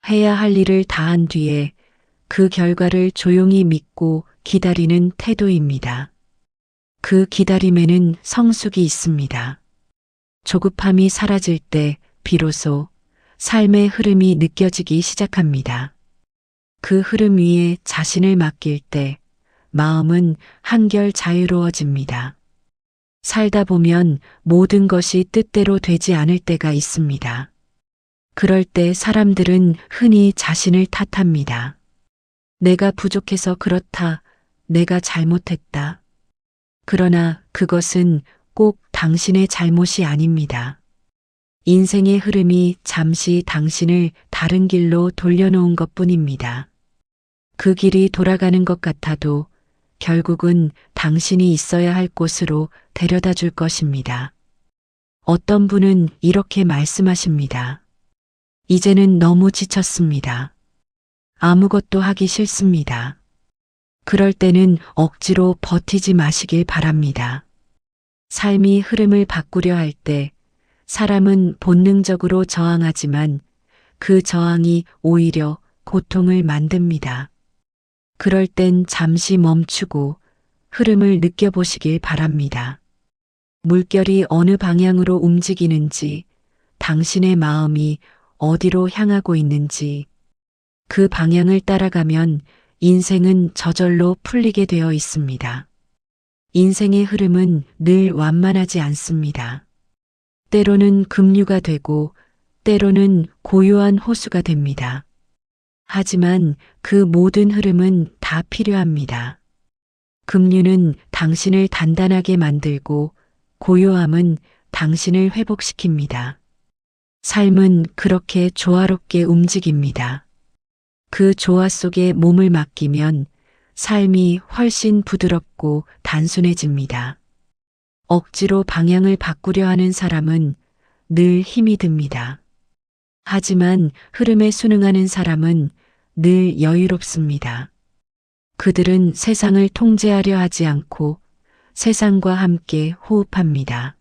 해야 할 일을 다한 뒤에 그 결과를 조용히 믿고 기다리는 태도입니다. 그 기다림에는 성숙이 있습니다. 조급함이 사라질 때 비로소 삶의 흐름이 느껴지기 시작합니다. 그 흐름 위에 자신을 맡길 때 마음은 한결 자유로워집니다. 살다 보면 모든 것이 뜻대로 되지 않을 때가 있습니다. 그럴 때 사람들은 흔히 자신을 탓합니다. 내가 부족해서 그렇다. 내가 잘못했다. 그러나 그것은 꼭 당신의 잘못이 아닙니다. 인생의 흐름이 잠시 당신을 다른 길로 돌려놓은 것뿐입니다. 그 길이 돌아가는 것 같아도 결국은 당신이 있어야 할 곳으로 데려다 줄 것입니다. 어떤 분은 이렇게 말씀하십니다. 이제는 너무 지쳤습니다. 아무것도 하기 싫습니다. 그럴 때는 억지로 버티지 마시길 바랍니다. 삶이 흐름을 바꾸려 할 때 사람은 본능적으로 저항하지만 그 저항이 오히려 고통을 만듭니다. 그럴 땐 잠시 멈추고 흐름을 느껴보시길 바랍니다. 물결이 어느 방향으로 움직이는지, 당신의 마음이 어디로 향하고 있는지, 그 방향을 따라가면 인생은 저절로 풀리게 되어 있습니다. 인생의 흐름은 늘 완만하지 않습니다. 때로는 급류가 되고, 때로는 고요한 호수가 됩니다. 하지만 그 모든 흐름은 다 필요합니다. 급류는 당신을 단단하게 만들고, 고요함은 당신을 회복시킵니다. 삶은 그렇게 조화롭게 움직입니다. 그 조화 속에 몸을 맡기면 삶이 훨씬 부드럽고 단순해집니다. 억지로 방향을 바꾸려 하는 사람은 늘 힘이 듭니다. 하지만 흐름에 순응하는 사람은 늘 여유롭습니다. 그들은 세상을 통제하려 하지 않고 세상과 함께 호흡합니다.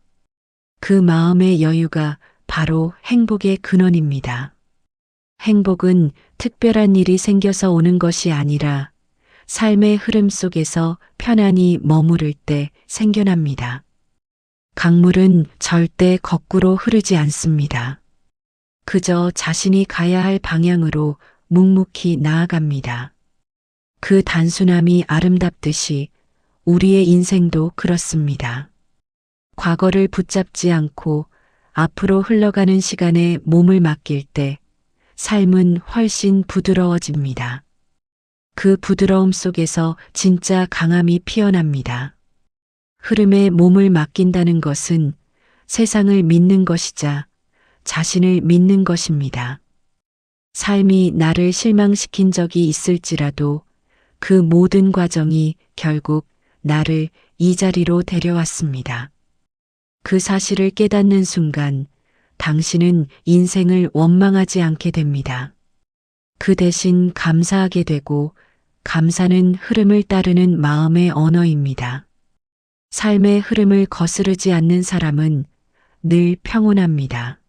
그 마음의 여유가 바로 행복의 근원입니다. 행복은 특별한 일이 생겨서 오는 것이 아니라 삶의 흐름 속에서 편안히 머무를 때 생겨납니다. 강물은 절대 거꾸로 흐르지 않습니다. 그저 자신이 가야 할 방향으로 묵묵히 나아갑니다. 그 단순함이 아름답듯이 우리의 인생도 그렇습니다. 과거를 붙잡지 않고 앞으로 흘러가는 시간에 몸을 맡길 때 삶은 훨씬 부드러워집니다. 그 부드러움 속에서 진짜 강함이 피어납니다. 흐름에 몸을 맡긴다는 것은 세상을 믿는 것이자 자신을 믿는 것입니다. 삶이 나를 실망시킨 적이 있을지라도 그 모든 과정이 결국 나를 이 자리로 데려왔습니다. 그 사실을 깨닫는 순간 당신은 인생을 원망하지 않게 됩니다. 그 대신 감사하게 되고 감사는 흐름을 따르는 마음의 언어입니다. 삶의 흐름을 거스르지 않는 사람은 늘 평온합니다.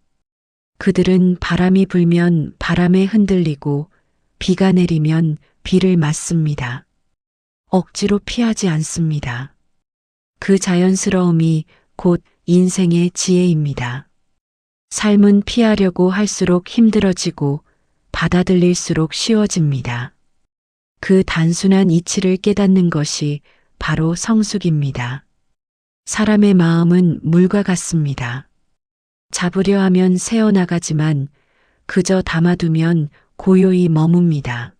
그들은 바람이 불면 바람에 흔들리고 비가 내리면 비를 맞습니다. 억지로 피하지 않습니다. 그 자연스러움이 곧 인생의 지혜입니다. 삶은 피하려고 할수록 힘들어지고 받아들일수록 쉬워집니다. 그 단순한 이치를 깨닫는 것이 바로 성숙입니다. 사람의 마음은 물과 같습니다. 잡으려 하면 새어나가지만 그저 담아두면 고요히 머뭅니다.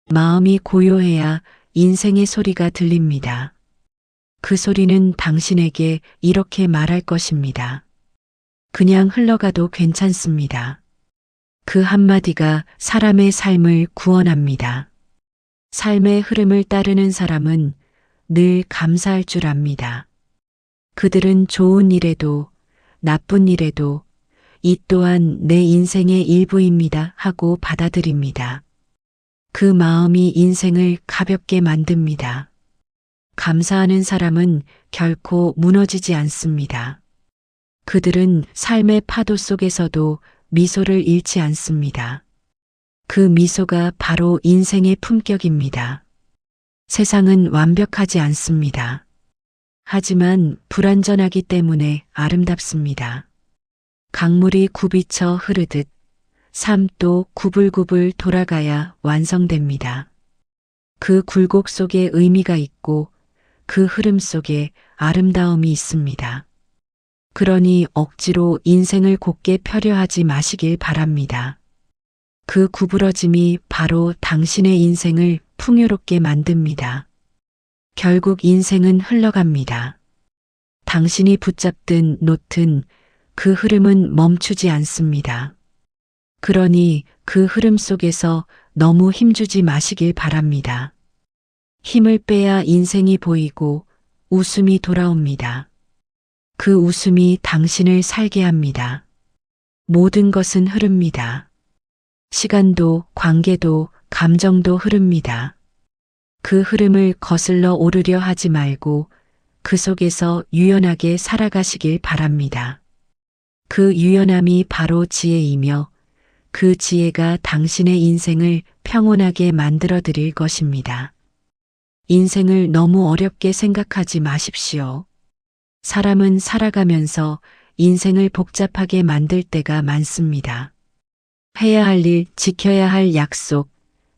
마음이 고요해야 인생의 소리가 들립니다. 그 소리는 당신에게 이렇게 말할 것입니다. 그냥 흘러가도 괜찮습니다. 그 한마디가 사람의 삶을 구원합니다. 삶의 흐름을 따르는 사람은 늘 감사할 줄 압니다. 그들은 좋은 일에도 나쁜 일에도 이 또한 내 인생의 일부입니다 하고 받아들입니다. 그 마음이 인생을 가볍게 만듭니다. 감사하는 사람은 결코 무너지지 않습니다. 그들은 삶의 파도 속에서도 미소를 잃지 않습니다. 그 미소가 바로 인생의 품격입니다. 세상은 완벽하지 않습니다. 하지만 불완전하기 때문에 아름답습니다. 강물이 굽이쳐 흐르듯 삶도 구불구불 돌아가야 완성됩니다. 그 굴곡 속에 의미가 있고 그 흐름 속에 아름다움이 있습니다. 그러니 억지로 인생을 곧게 펴려 하지 마시길 바랍니다. 그 구부러짐이 바로 당신의 인생을 풍요롭게 만듭니다. 결국 인생은 흘러갑니다. 당신이 붙잡든 놓든 그 흐름은 멈추지 않습니다. 그러니 그 흐름 속에서 너무 힘주지 마시길 바랍니다. 힘을 빼야 인생이 보이고 웃음이 돌아옵니다. 그 웃음이 당신을 살게 합니다. 모든 것은 흐릅니다. 시간도 관계도 감정도 흐릅니다. 그 흐름을 거슬러 오르려 하지 말고 그 속에서 유연하게 살아가시길 바랍니다. 그 유연함이 바로 지혜이며 그 지혜가 당신의 인생을 평온하게 만들어 드릴 것입니다. 인생을 너무 어렵게 생각하지 마십시오. 사람은 살아가면서 인생을 복잡하게 만들 때가 많습니다. 해야 할 일, 지켜야 할 약속,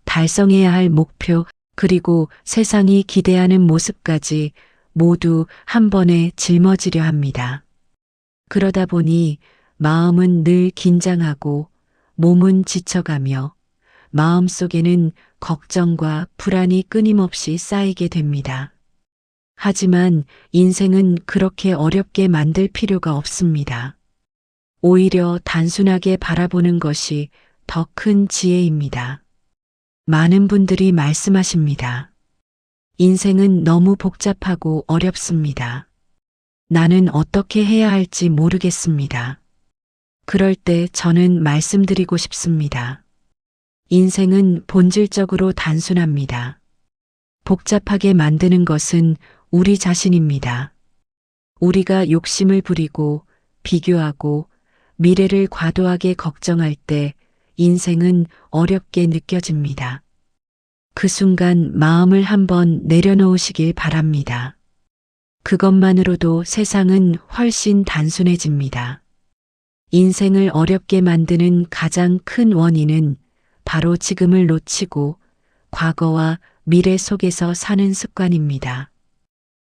달성해야 할 목표, 그리고 세상이 기대하는 모습까지 모두 한 번에 짊어지려 합니다. 그러다 보니 마음은 늘 긴장하고 몸은 지쳐가며 마음속에는 걱정과 불안이 끊임없이 쌓이게 됩니다. 하지만 인생은 그렇게 어렵게 만들 필요가 없습니다. 오히려 단순하게 바라보는 것이 더 큰 지혜입니다. 많은 분들이 말씀하십니다. 인생은 너무 복잡하고 어렵습니다. 나는 어떻게 해야 할지 모르겠습니다. 그럴 때 저는 말씀드리고 싶습니다. 인생은 본질적으로 단순합니다. 복잡하게 만드는 것은 우리 자신입니다. 우리가 욕심을 부리고 비교하고 미래를 과도하게 걱정할 때 인생은 어렵게 느껴집니다. 그 순간 마음을 한번 내려놓으시길 바랍니다. 그것만으로도 세상은 훨씬 단순해집니다. 인생을 어렵게 만드는 가장 큰 원인은 바로 지금을 놓치고 과거와 미래 속에서 사는 습관입니다.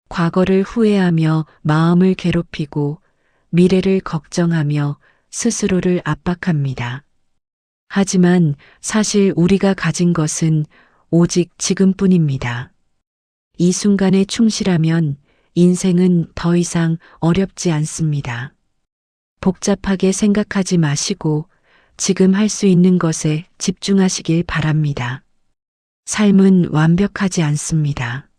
과거를 후회하며 마음을 괴롭히고 미래를 걱정하며 스스로를 압박합니다. 하지만 사실 우리가 가진 것은 오직 지금뿐입니다. 이 순간에 충실하면 인생은 더 이상 어렵지 않습니다. 복잡하게 생각하지 마시고 지금 할 수 있는 것에 집중하시길 바랍니다. 삶은 완벽하지 않습니다.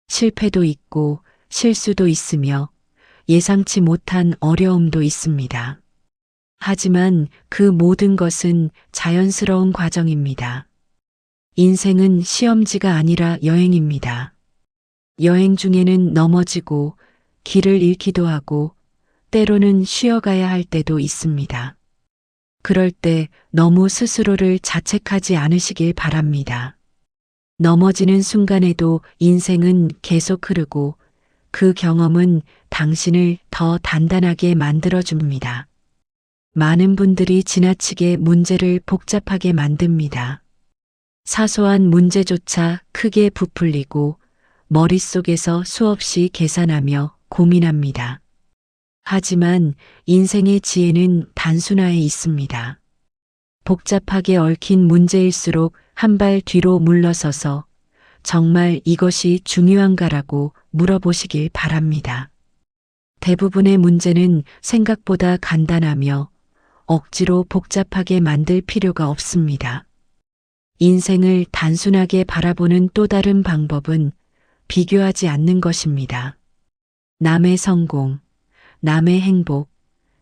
실패도 있고 실수도 있으며 예상치 못한 어려움도 있습니다. 하지만 그 모든 것은 자연스러운 과정입니다. 인생은 시험지가 아니라 여행입니다. 여행 중에는 넘어지고 길을 잃기도 하고 때로는 쉬어가야 할 때도 있습니다. 그럴 때 너무 스스로를 자책하지 않으시길 바랍니다. 넘어지는 순간에도 인생은 계속 흐르고 그 경험은 당신을 더 단단하게 만들어줍니다. 많은 분들이 지나치게 문제를 복잡하게 만듭니다. 사소한 문제조차 크게 부풀리고 머릿속에서 수없이 계산하며 고민합니다. 하지만 인생의 지혜는 단순화에 있습니다. 복잡하게 얽힌 문제일수록 한 발 뒤로 물러서서 정말 이것이 중요한가라고 물어보시길 바랍니다. 대부분의 문제는 생각보다 간단하며 억지로 복잡하게 만들 필요가 없습니다. 인생을 단순하게 바라보는 또 다른 방법은 비교하지 않는 것입니다. 남의 성공, 남의 행복,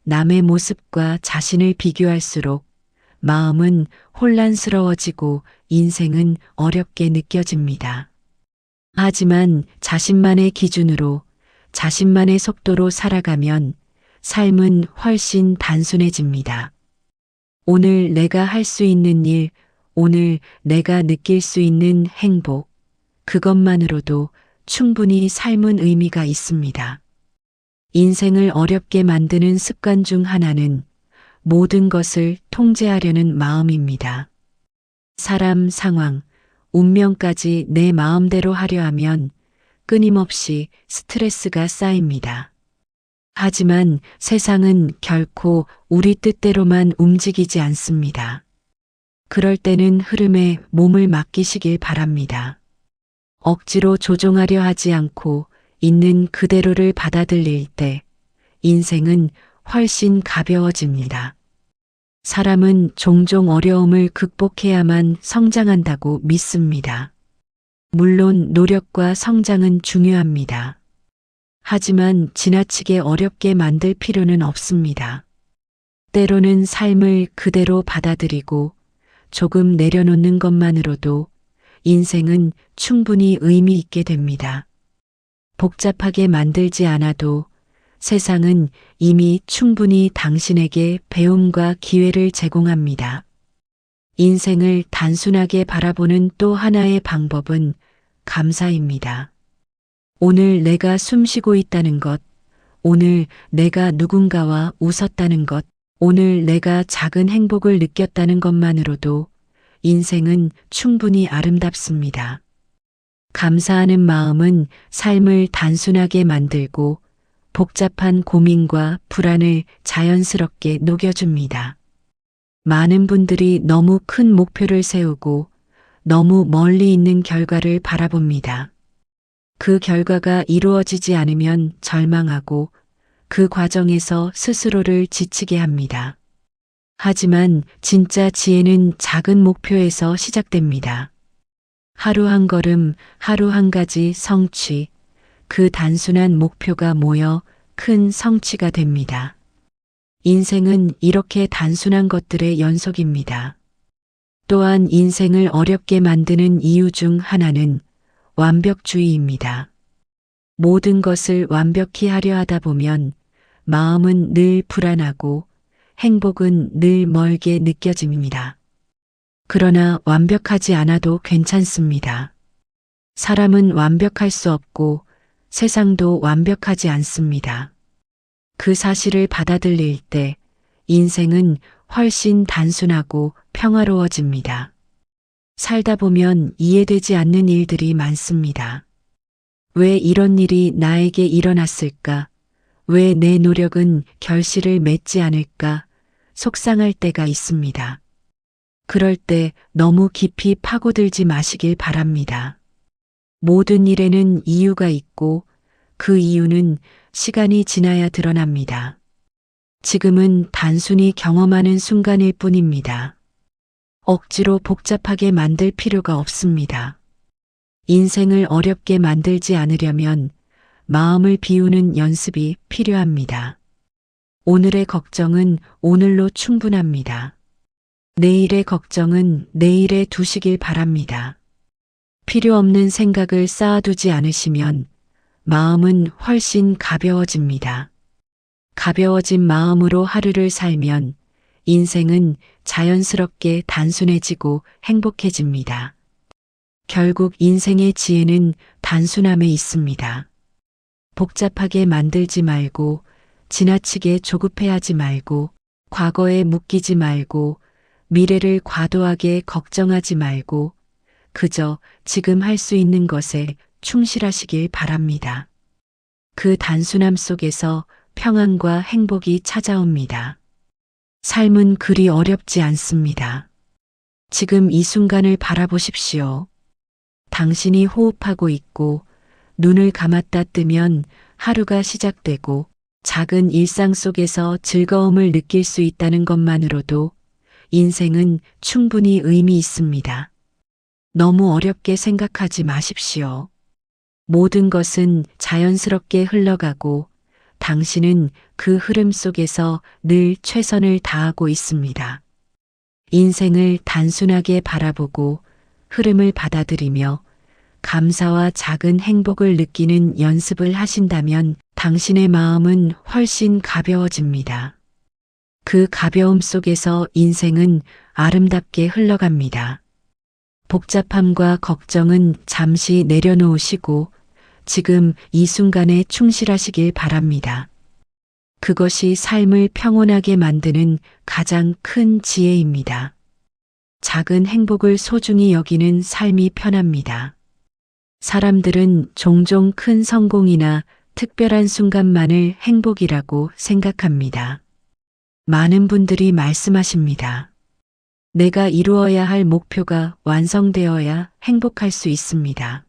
남의 모습과 자신을 비교할수록 마음은 혼란스러워지고 인생은 어렵게 느껴집니다. 하지만 자신만의 기준으로, 자신만의 속도로 살아가면 삶은 훨씬 단순해집니다. 오늘 내가 할 수 있는 일, 오늘 내가 느낄 수 있는 행복, 그것만으로도 충분히 삶은 의미가 있습니다. 인생을 어렵게 만드는 습관 중 하나는 모든 것을 통제하려는 마음입니다. 사람, 상황, 운명까지 내 마음대로 하려 하면 끊임없이 스트레스가 쌓입니다. 하지만 세상은 결코 우리 뜻대로만 움직이지 않습니다. 그럴 때는 흐름에 몸을 맡기시길 바랍니다. 억지로 조종하려 하지 않고 있는 그대로를 받아들일 때 인생은 훨씬 가벼워집니다. 사람은 종종 어려움을 극복해야만 성장한다고 믿습니다. 물론 노력과 성장은 중요합니다. 하지만 지나치게 어렵게 만들 필요는 없습니다. 때로는 삶을 그대로 받아들이고 조금 내려놓는 것만으로도 인생은 충분히 의미 있게 됩니다. 복잡하게 만들지 않아도 세상은 이미 충분히 당신에게 배움과 기회를 제공합니다. 인생을 단순하게 바라보는 또 하나의 방법은 감사입니다. 오늘 내가 숨 쉬고 있다는 것, 오늘 내가 누군가와 웃었다는 것, 오늘 내가 작은 행복을 느꼈다는 것만으로도 인생은 충분히 아름답습니다. 감사하는 마음은 삶을 단순하게 만들고 복잡한 고민과 불안을 자연스럽게 녹여줍니다. 많은 분들이 너무 큰 목표를 세우고 너무 멀리 있는 결과를 바라봅니다. 그 결과가 이루어지지 않으면 절망하고 그 과정에서 스스로를 지치게 합니다. 하지만 진짜 지혜는 작은 목표에서 시작됩니다. 하루 한 걸음, 하루 한 가지 성취, 그 단순한 목표가 모여 큰 성취가 됩니다. 인생은 이렇게 단순한 것들의 연속입니다. 또한 인생을 어렵게 만드는 이유 중 하나는 완벽주의입니다. 모든 것을 완벽히 하려 하다 보면 마음은 늘 불안하고 행복은 늘 멀게 느껴집니다. 그러나 완벽하지 않아도 괜찮습니다. 사람은 완벽할 수 없고 세상도 완벽하지 않습니다. 그 사실을 받아들일 때 인생은 훨씬 단순하고 평화로워집니다. 살다 보면 이해되지 않는 일들이 많습니다. 왜 이런 일이 나에게 일어났을까? 왜 내 노력은 결실을 맺지 않을까? 속상할 때가 있습니다. 그럴 때 너무 깊이 파고들지 마시길 바랍니다. 모든 일에는 이유가 있고 그 이유는 시간이 지나야 드러납니다. 지금은 단순히 경험하는 순간일 뿐입니다. 억지로 복잡하게 만들 필요가 없습니다. 인생을 어렵게 만들지 않으려면 마음을 비우는 연습이 필요합니다. 오늘의 걱정은 오늘로 충분합니다. 내일의 걱정은 내일에 두시길 바랍니다. 필요 없는 생각을 쌓아두지 않으시면 마음은 훨씬 가벼워집니다. 가벼워진 마음으로 하루를 살면 인생은 자연스럽게 단순해지고 행복해집니다. 결국 인생의 지혜는 단순함에 있습니다. 복잡하게 만들지 말고 지나치게 조급해하지 말고 과거에 묶이지 말고 미래를 과도하게 걱정하지 말고 그저 지금 할 수 있는 것에 충실하시길 바랍니다. 그 단순함 속에서 평안과 행복이 찾아옵니다. 삶은 그리 어렵지 않습니다. 지금 이 순간을 바라보십시오. 당신이 호흡하고 있고 눈을 감았다 뜨면 하루가 시작되고 작은 일상 속에서 즐거움을 느낄 수 있다는 것만으로도 인생은 충분히 의미 있습니다. 너무 어렵게 생각하지 마십시오. 모든 것은 자연스럽게 흘러가고 당신은 그 흐름 속에서 늘 최선을 다하고 있습니다. 인생을 단순하게 바라보고 흐름을 받아들이며 감사와 작은 행복을 느끼는 연습을 하신다면 당신의 마음은 훨씬 가벼워집니다. 그 가벼움 속에서 인생은 아름답게 흘러갑니다. 복잡함과 걱정은 잠시 내려놓으시고 지금 이 순간에 충실하시길 바랍니다. 그것이 삶을 평온하게 만드는 가장 큰 지혜입니다. 작은 행복을 소중히 여기는 삶이 편합니다. 사람들은 종종 큰 성공이나 특별한 순간만을 행복이라고 생각합니다. 많은 분들이 말씀하십니다. 내가 이루어야 할 목표가 완성되어야 행복할 수 있습니다.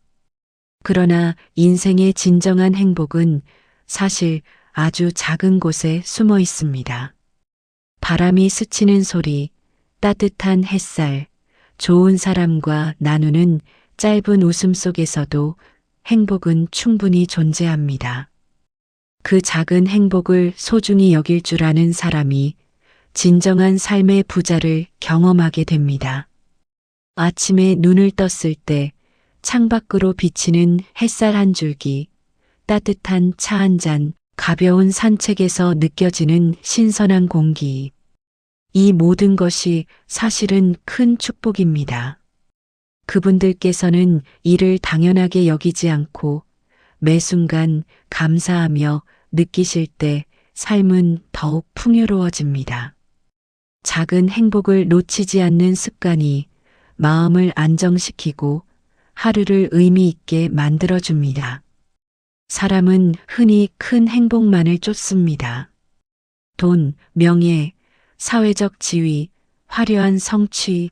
그러나 인생의 진정한 행복은 사실 아주 작은 곳에 숨어 있습니다. 바람이 스치는 소리, 따뜻한 햇살, 좋은 사람과 나누는 짧은 웃음 속에서도 행복은 충분히 존재합니다. 그 작은 행복을 소중히 여길 줄 아는 사람이 진정한 삶의 부자를 경험하게 됩니다. 아침에 눈을 떴을 때 창밖으로 비치는 햇살 한 줄기, 따뜻한 차 한 잔, 가벼운 산책에서 느껴지는 신선한 공기. 이 모든 것이 사실은 큰 축복입니다. 그분들께서는 이를 당연하게 여기지 않고 매 순간 감사하며 느끼실 때 삶은 더욱 풍요로워집니다. 작은 행복을 놓치지 않는 습관이 마음을 안정시키고 하루를 의미 있게 만들어줍니다. 사람은 흔히 큰 행복만을 쫓습니다. 돈, 명예, 사회적 지위, 화려한 성취.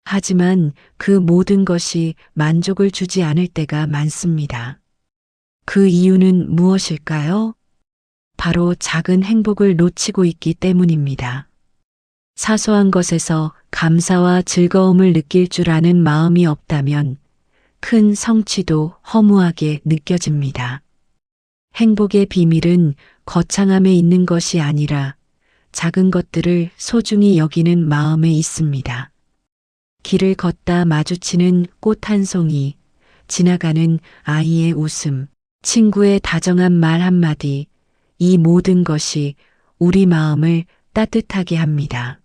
하지만 그 모든 것이 만족을 주지 않을 때가 많습니다. 그 이유는 무엇일까요? 바로 작은 행복을 놓치고 있기 때문입니다. 사소한 것에서 감사와 즐거움을 느낄 줄 아는 마음이 없다면 큰 성취도 허무하게 느껴집니다. 행복의 비밀은 거창함에 있는 것이 아니라 작은 것들을 소중히 여기는 마음에 있습니다. 길을 걷다 마주치는 꽃 한 송이, 지나가는 아이의 웃음, 친구의 다정한 말 한마디, 이 모든 것이 우리 마음을 따뜻하게 합니다.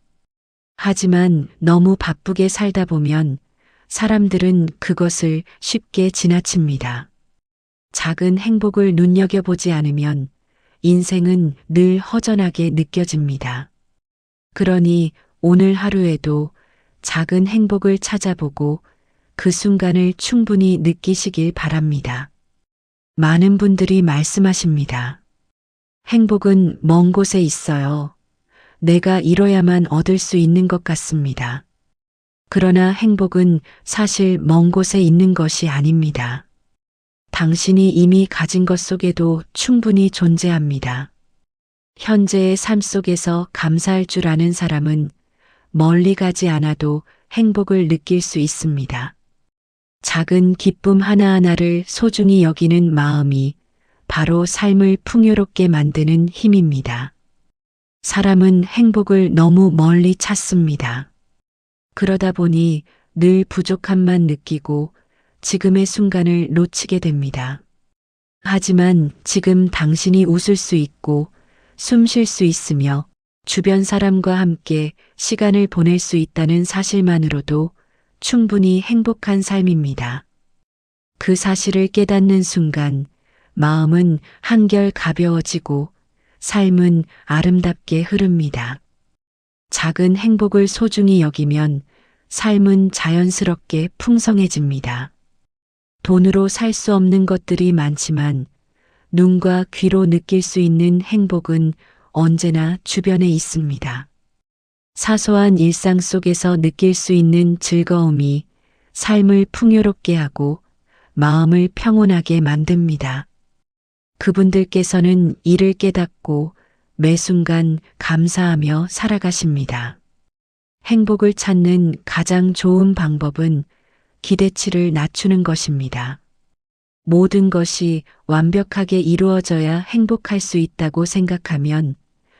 하지만 너무 바쁘게 살다 보면 사람들은 그것을 쉽게 지나칩니다. 작은 행복을 눈여겨보지 않으면 인생은 늘 허전하게 느껴집니다. 그러니 오늘 하루에도 작은 행복을 찾아보고 그 순간을 충분히 느끼시길 바랍니다. 많은 분들이 말씀하십니다. 행복은 먼 곳에 있어요. 내가 이뤄야만 얻을 수 있는 것 같습니다. 그러나 행복은 사실 먼 곳에 있는 것이 아닙니다. 당신이 이미 가진 것 속에도 충분히 존재합니다. 현재의 삶 속에서 감사할 줄 아는 사람은 멀리 가지 않아도 행복을 느낄 수 있습니다. 작은 기쁨 하나하나를 소중히 여기는 마음이 바로 삶을 풍요롭게 만드는 힘입니다. 사람은 행복을 너무 멀리 찾습니다. 그러다 보니 늘 부족함만 느끼고 지금의 순간을 놓치게 됩니다. 하지만 지금 당신이 웃을 수 있고 숨 쉴 수 있으며 주변 사람과 함께 시간을 보낼 수 있다는 사실만으로도 충분히 행복한 삶입니다. 그 사실을 깨닫는 순간 마음은 한결 가벼워지고 삶은 아름답게 흐릅니다. 작은 행복을 소중히 여기면 삶은 자연스럽게 풍성해집니다. 돈으로 살 수 없는 것들이 많지만 눈과 귀로 느낄 수 있는 행복은 언제나 주변에 있습니다. 사소한 일상 속에서 느낄 수 있는 즐거움이 삶을 풍요롭게 하고 마음을 평온하게 만듭니다. 그분들께서는 이를 깨닫고 매 순간 감사하며 살아가십니다. 행복을 찾는 가장 좋은 방법은 기대치를 낮추는 것입니다. 모든 것이 완벽하게 이루어져야 행복할 수 있다고 생각하면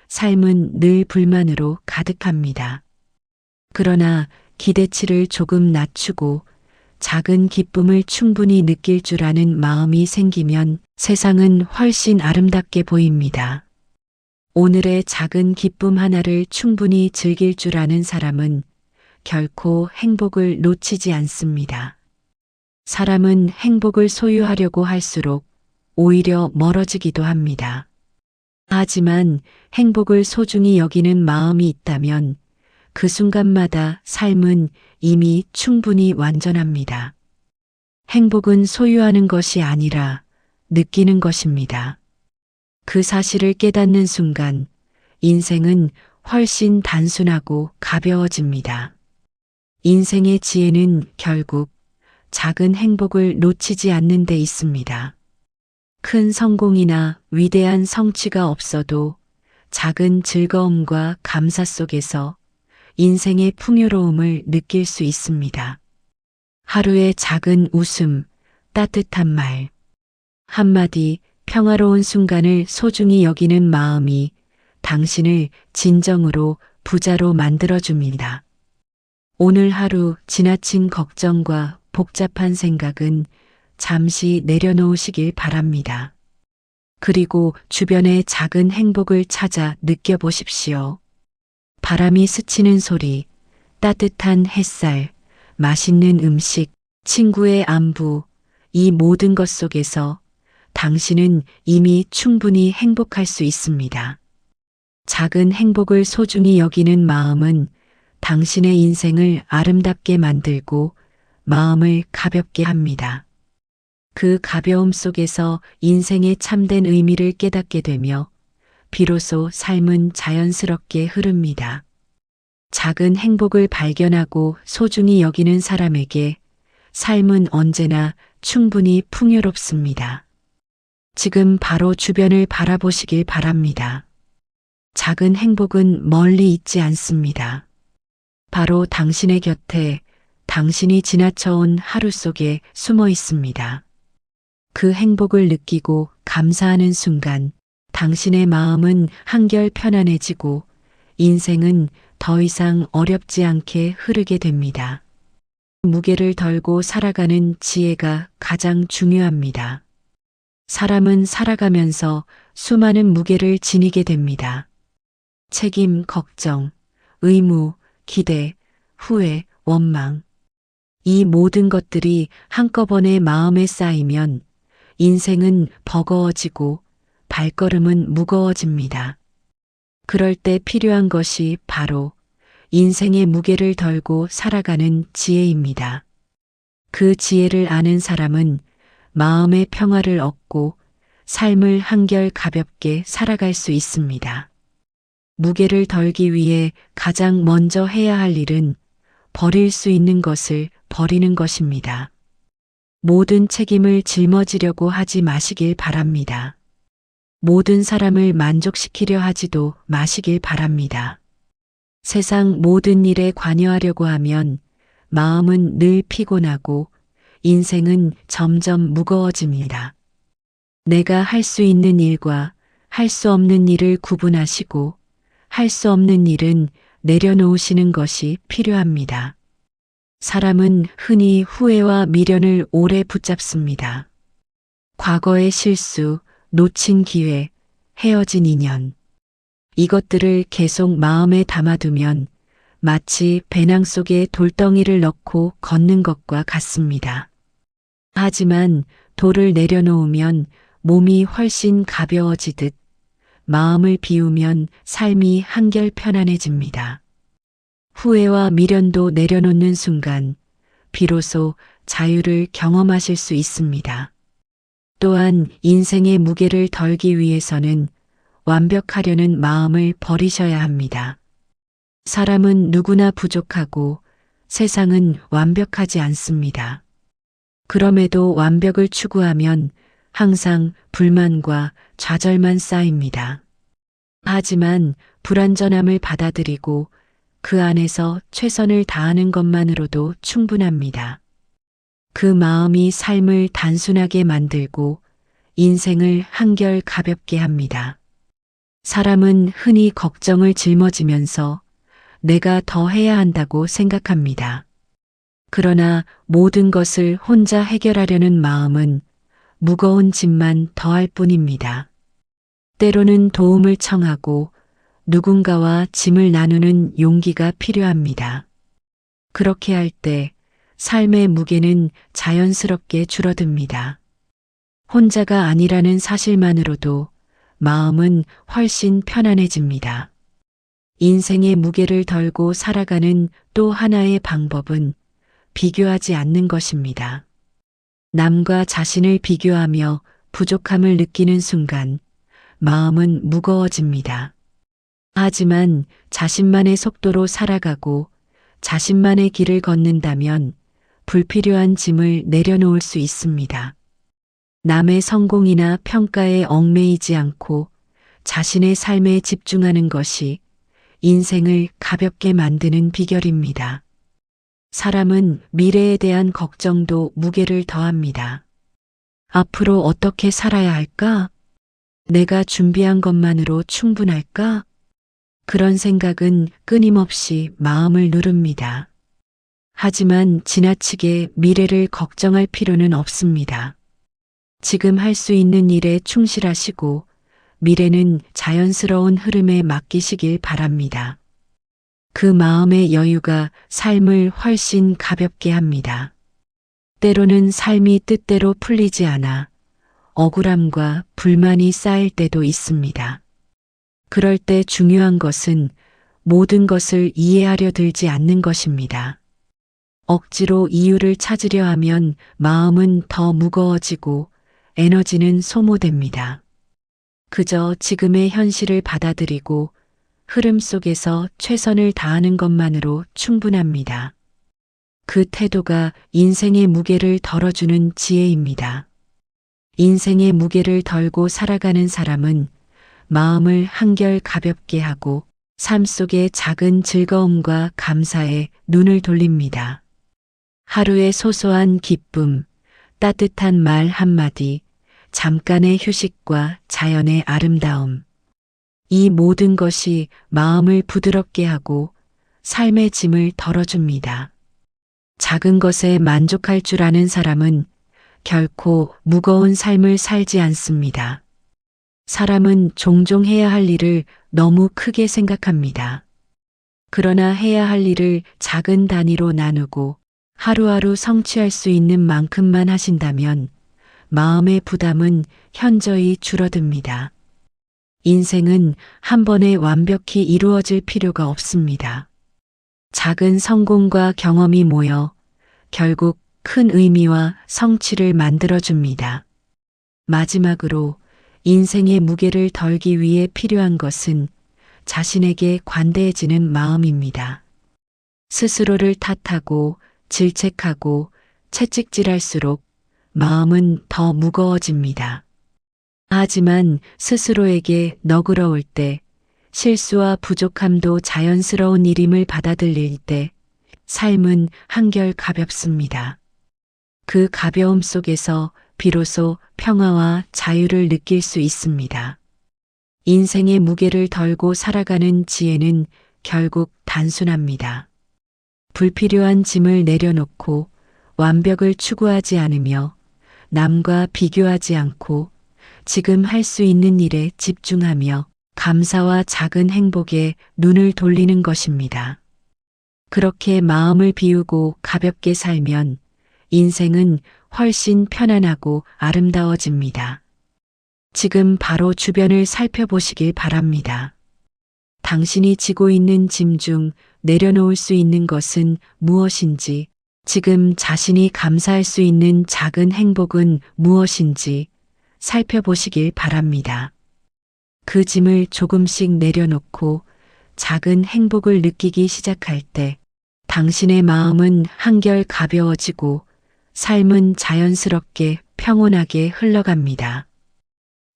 삶은 늘 불만으로 가득합니다. 그러나 기대치를 조금 낮추고 작은 기쁨을 충분히 느낄 줄 아는 마음이 생기면 세상은 훨씬 아름답게 보입니다. 오늘의 작은 기쁨 하나를 충분히 즐길 줄 아는 사람은 결코 행복을 놓치지 않습니다. 사람은 행복을 소유하려고 할수록 오히려 멀어지기도 합니다. 하지만 행복을 소중히 여기는 마음이 있다면 그 순간마다 삶은 이미 충분히 완전합니다. 행복은 소유하는 것이 아니라 느끼는 것입니다. 그 사실을 깨닫는 순간 인생은 훨씬 단순하고 가벼워집니다. 인생의 지혜는 결국 작은 행복을 놓치지 않는 데 있습니다. 큰 성공이나 위대한 성취가 없어도 작은 즐거움과 감사 속에서 인생의 풍요로움을 느낄 수 있습니다. 하루의 작은 웃음, 따뜻한 말, 한마디 평화로운 순간을 소중히 여기는 마음이 당신을 진정으로 부자로 만들어줍니다. 오늘 하루 지나친 걱정과 복잡한 생각은 잠시 내려놓으시길 바랍니다. 그리고 주변의 작은 행복을 찾아 느껴보십시오. 바람이 스치는 소리, 따뜻한 햇살, 맛있는 음식, 친구의 안부, 이 모든 것 속에서 당신은 이미 충분히 행복할 수 있습니다. 작은 행복을 소중히 여기는 마음은 당신의 인생을 아름답게 만들고 마음을 가볍게 합니다. 그 가벼움 속에서 인생의 참된 의미를 깨닫게 되며 비로소 삶은 자연스럽게 흐릅니다. 작은 행복을 발견하고 소중히 여기는 사람에게 삶은 언제나 충분히 풍요롭습니다. 지금 바로 주변을 바라보시길 바랍니다. 작은 행복은 멀리 있지 않습니다. 바로 당신의 곁에 당신이 지나쳐온 하루 속에 숨어 있습니다. 그 행복을 느끼고 감사하는 순간 당신의 마음은 한결 편안해지고 인생은 더 이상 어렵지 않게 흐르게 됩니다. 무게를 덜고 살아가는 지혜가 가장 중요합니다. 사람은 살아가면서 수많은 무게를 지니게 됩니다. 책임, 걱정, 의무, 기대, 후회, 원망. 이 모든 것들이 한꺼번에 마음에 쌓이면 인생은 버거워지고 발걸음은 무거워집니다. 그럴 때 필요한 것이 바로 인생의 무게를 덜고 살아가는 지혜입니다. 그 지혜를 아는 사람은 마음의 평화를 얻고 삶을 한결 가볍게 살아갈 수 있습니다. 무게를 덜기 위해 가장 먼저 해야 할 일은 버릴 수 있는 것을 버리는 것입니다. 모든 책임을 짊어지려고 하지 마시길 바랍니다. 모든 사람을 만족시키려 하지도 마시길 바랍니다. 세상 모든 일에 관여하려고 하면 마음은 늘 피곤하고 인생은 점점 무거워집니다. 내가 할 수 있는 일과 할 수 없는 일을 구분하시고 할 수 없는 일은 내려놓으시는 것이 필요합니다. 사람은 흔히 후회와 미련을 오래 붙잡습니다. 과거의 실수, 놓친 기회, 헤어진 인연. 이것들을 계속 마음에 담아두면 마치 배낭 속에 돌덩이를 넣고 걷는 것과 같습니다. 하지만 돌을 내려놓으면 몸이 훨씬 가벼워지듯 마음을 비우면 삶이 한결 편안해집니다. 후회와 미련도 내려놓는 순간 비로소 자유를 경험하실 수 있습니다. 또한 인생의 무게를 덜기 위해서는 완벽하려는 마음을 버리셔야 합니다. 사람은 누구나 부족하고 세상은 완벽하지 않습니다. 그럼에도 완벽을 추구하면 항상 불만과 좌절만 쌓입니다. 하지만 불완전함을 받아들이고 그 안에서 최선을 다하는 것만으로도 충분합니다. 그 마음이 삶을 단순하게 만들고 인생을 한결 가볍게 합니다. 사람은 흔히 걱정을 짊어지면서 내가 더 해야 한다고 생각합니다. 그러나 모든 것을 혼자 해결하려는 마음은 무거운 짐만 더할 뿐입니다. 때로는 도움을 청하고 누군가와 짐을 나누는 용기가 필요합니다. 그렇게 할 때 삶의 무게는 자연스럽게 줄어듭니다. 혼자가 아니라는 사실만으로도 마음은 훨씬 편안해집니다. 인생의 무게를 덜고 살아가는 또 하나의 방법은 비교하지 않는 것입니다. 남과 자신을 비교하며 부족함을 느끼는 순간 마음은 무거워집니다. 하지만 자신만의 속도로 살아가고 자신만의 길을 걷는다면 불필요한 짐을 내려놓을 수 있습니다. 남의 성공이나 평가에 얽매이지 않고 자신의 삶에 집중하는 것이 인생을 가볍게 만드는 비결입니다. 사람은 미래에 대한 걱정도 무게를 더합니다. 앞으로 어떻게 살아야 할까? 내가 준비한 것만으로 충분할까? 그런 생각은 끊임없이 마음을 누릅니다. 하지만 지나치게 미래를 걱정할 필요는 없습니다. 지금 할 수 있는 일에 충실하시고 미래는 자연스러운 흐름에 맡기시길 바랍니다. 그 마음의 여유가 삶을 훨씬 가볍게 합니다. 때로는 삶이 뜻대로 풀리지 않아 억울함과 불만이 쌓일 때도 있습니다. 그럴 때 중요한 것은 모든 것을 이해하려 들지 않는 것입니다. 억지로 이유를 찾으려 하면 마음은 더 무거워지고 에너지는 소모됩니다. 그저 지금의 현실을 받아들이고 흐름 속에서 최선을 다하는 것만으로 충분합니다. 그 태도가 인생의 무게를 덜어주는 지혜입니다. 인생의 무게를 덜고 살아가는 사람은 마음을 한결 가볍게 하고 삶 속의 작은 즐거움과 감사에 눈을 돌립니다. 하루의 소소한 기쁨, 따뜻한 말 한마디, 잠깐의 휴식과 자연의 아름다움. 이 모든 것이 마음을 부드럽게 하고 삶의 짐을 덜어줍니다. 작은 것에 만족할 줄 아는 사람은 결코 무거운 삶을 살지 않습니다. 사람은 종종 해야 할 일을 너무 크게 생각합니다. 그러나 해야 할 일을 작은 단위로 나누고 하루하루 성취할 수 있는 만큼만 하신다면 마음의 부담은 현저히 줄어듭니다. 인생은 한 번에 완벽히 이루어질 필요가 없습니다. 작은 성공과 경험이 모여 결국 큰 의미와 성취를 만들어줍니다. 마지막으로 인생의 무게를 덜기 위해 필요한 것은 자신에게 관대해지는 마음입니다. 스스로를 탓하고 질책하고 채찍질할수록 마음은 더 무거워집니다. 하지만 스스로에게 너그러울 때, 실수와 부족함도 자연스러운 일임을 받아들일 때, 삶은 한결 가볍습니다. 그 가벼움 속에서 비로소 평화와 자유를 느낄 수 있습니다. 인생의 무게를 덜고 살아가는 지혜는 결국 단순합니다. 불필요한 짐을 내려놓고 완벽을 추구하지 않으며 남과 비교하지 않고 지금 할 수 있는 일에 집중하며 감사와 작은 행복에 눈을 돌리는 것입니다. 그렇게 마음을 비우고 가볍게 살면 인생은 훨씬 편안하고 아름다워집니다. 지금 바로 주변을 살펴보시길 바랍니다. 당신이 지고 있는 짐 중 내려놓을 수 있는 것은 무엇인지, 지금 자신이 감사할 수 있는 작은 행복은 무엇인지 살펴보시길 바랍니다. 그 짐을 조금씩 내려놓고 작은 행복을 느끼기 시작할 때 당신의 마음은 한결 가벼워지고 삶은 자연스럽게 평온하게 흘러갑니다.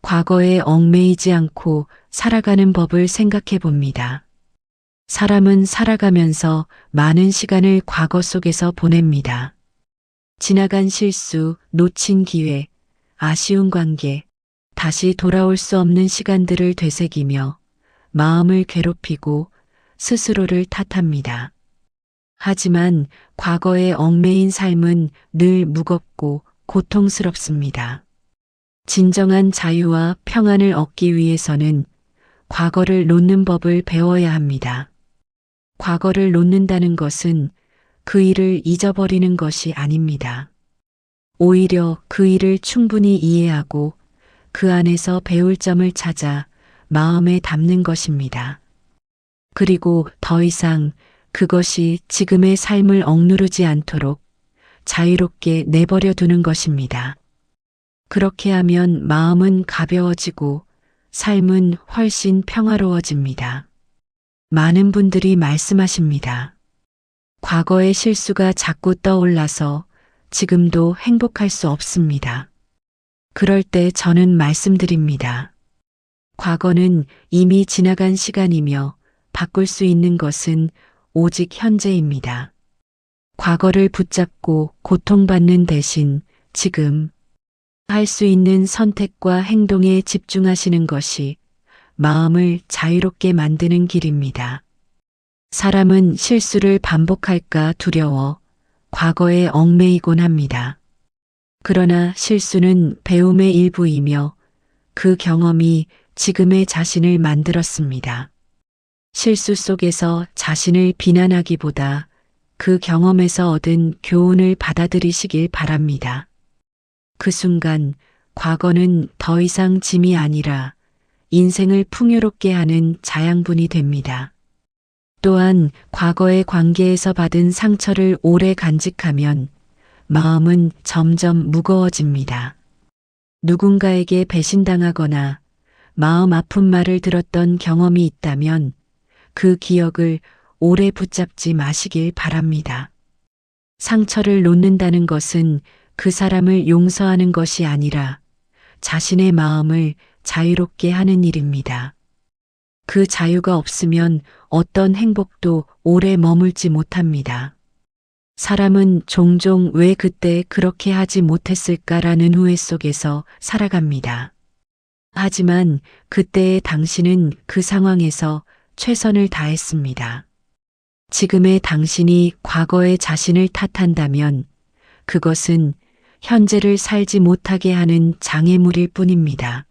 과거에 얽매이지 않고 살아가는 법을 생각해 봅니다. 사람은 살아가면서 많은 시간을 과거 속에서 보냅니다. 지나간 실수, 놓친 기회, 아쉬운 관계, 다시 돌아올 수 없는 시간들을 되새기며 마음을 괴롭히고 스스로를 탓합니다. 하지만 과거에 얽매인 삶은 늘 무겁고 고통스럽습니다. 진정한 자유와 평안을 얻기 위해서는 과거를 놓는 법을 배워야 합니다. 과거를 놓는다는 것은 그 일을 잊어버리는 것이 아닙니다. 오히려 그 일을 충분히 이해하고 그 안에서 배울 점을 찾아 마음에 담는 것입니다. 그리고 더 이상 그것이 지금의 삶을 억누르지 않도록 자유롭게 내버려 두는 것입니다. 그렇게 하면 마음은 가벼워지고 삶은 훨씬 평화로워집니다. 많은 분들이 말씀하십니다. 과거의 실수가 자꾸 떠올라서 지금도 행복할 수 없습니다. 그럴 때 저는 말씀드립니다. 과거는 이미 지나간 시간이며 바꿀 수 있는 것은 오직 현재입니다. 과거를 붙잡고 고통받는 대신 지금 할 수 있는 선택과 행동에 집중하시는 것이 마음을 자유롭게 만드는 길입니다. 사람은 실수를 반복할까 두려워 과거에 얽매이곤 합니다. 그러나 실수는 배움의 일부이며 그 경험이 지금의 자신을 만들었습니다. 실수 속에서 자신을 비난하기보다 그 경험에서 얻은 교훈을 받아들이시길 바랍니다. 그 순간 과거는 더 이상 짐이 아니라 인생을 풍요롭게 하는 자양분이 됩니다. 또한 과거의 관계에서 받은 상처를 오래 간직하면 마음은 점점 무거워집니다. 누군가에게 배신당하거나 마음 아픈 말을 들었던 경험이 있다면 그 기억을 오래 붙잡지 마시길 바랍니다. 상처를 놓는다는 것은 그 사람을 용서하는 것이 아니라 자신의 마음을 자유롭게 하는 일입니다. 그 자유가 없으면 어떤 행복도 오래 머물지 못합니다. 사람은 종종 왜 그때 그렇게 하지 못했을까라는 후회 속에서 살아갑니다. 하지만 그때의 당신은 그 상황에서 최선을 다했습니다. 지금의 당신이 과거의 자신을 탓한다면 그것은 현재를 살지 못하게 하는 장애물일 뿐입니다.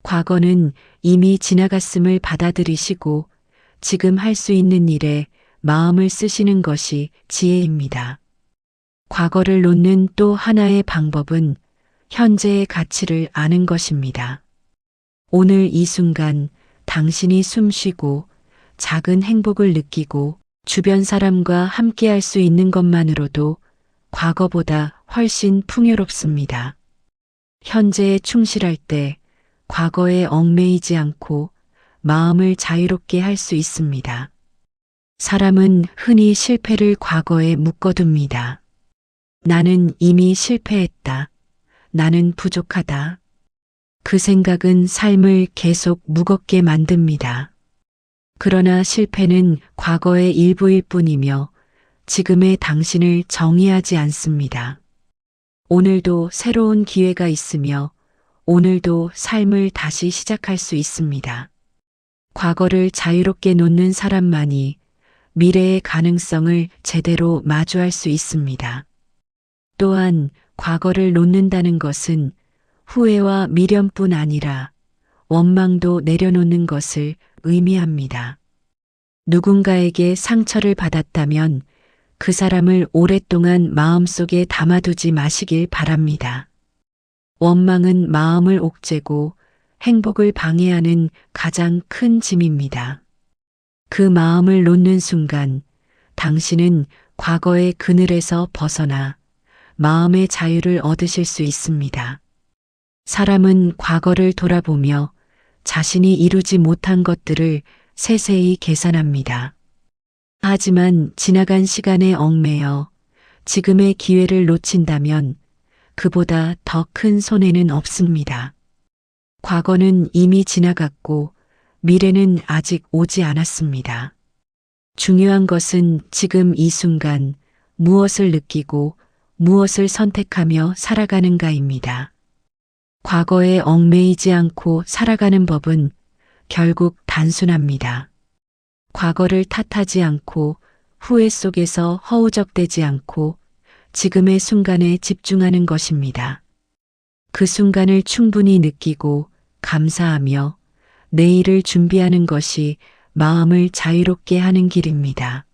과거는 이미 지나갔음을 받아들이시고 지금 할 수 있는 일에 마음을 쓰시는 것이 지혜입니다. 과거를 놓는 또 하나의 방법은 현재의 가치를 아는 것입니다. 오늘 이 순간 당신이 숨 쉬고 작은 행복을 느끼고 주변 사람과 함께 할 수 있는 것만으로도 과거보다 훨씬 풍요롭습니다. 현재에 충실할 때 과거에 얽매이지 않고 마음을 자유롭게 할 수 있습니다. 사람은 흔히 실패를 과거에 묶어둡니다. 나는 이미 실패했다. 나는 부족하다. 그 생각은 삶을 계속 무겁게 만듭니다. 그러나 실패는 과거의 일부일 뿐이며 지금의 당신을 정의하지 않습니다. 오늘도 새로운 기회가 있으며 오늘도 삶을 다시 시작할 수 있습니다. 과거를 자유롭게 놓는 사람만이 미래의 가능성을 제대로 마주할 수 있습니다. 또한 과거를 놓는다는 것은 후회와 미련뿐 아니라 원망도 내려놓는 것을 의미합니다. 누군가에게 상처를 받았다면 그 사람을 오랫동안 마음속에 담아두지 마시길 바랍니다. 원망은 마음을 옥죄고 행복을 방해하는 가장 큰 짐입니다. 그 마음을 놓는 순간 당신은 과거의 그늘에서 벗어나 마음의 자유를 얻으실 수 있습니다. 사람은 과거를 돌아보며 자신이 이루지 못한 것들을 세세히 계산합니다. 하지만 지나간 시간에 얽매여 지금의 기회를 놓친다면 그보다 더 큰 손해는 없습니다. 과거는 이미 지나갔고 미래는 아직 오지 않았습니다. 중요한 것은 지금 이 순간 무엇을 느끼고 무엇을 선택하며 살아가는가입니다. 과거에 얽매이지 않고 살아가는 법은 결국 단순합니다. 과거를 탓하지 않고 후회 속에서 허우적대지 않고 지금의 순간에 집중하는 것입니다. 그 순간을 충분히 느끼고 감사하며 내일을 준비하는 것이 마음을 자유롭게 하는 길입니다.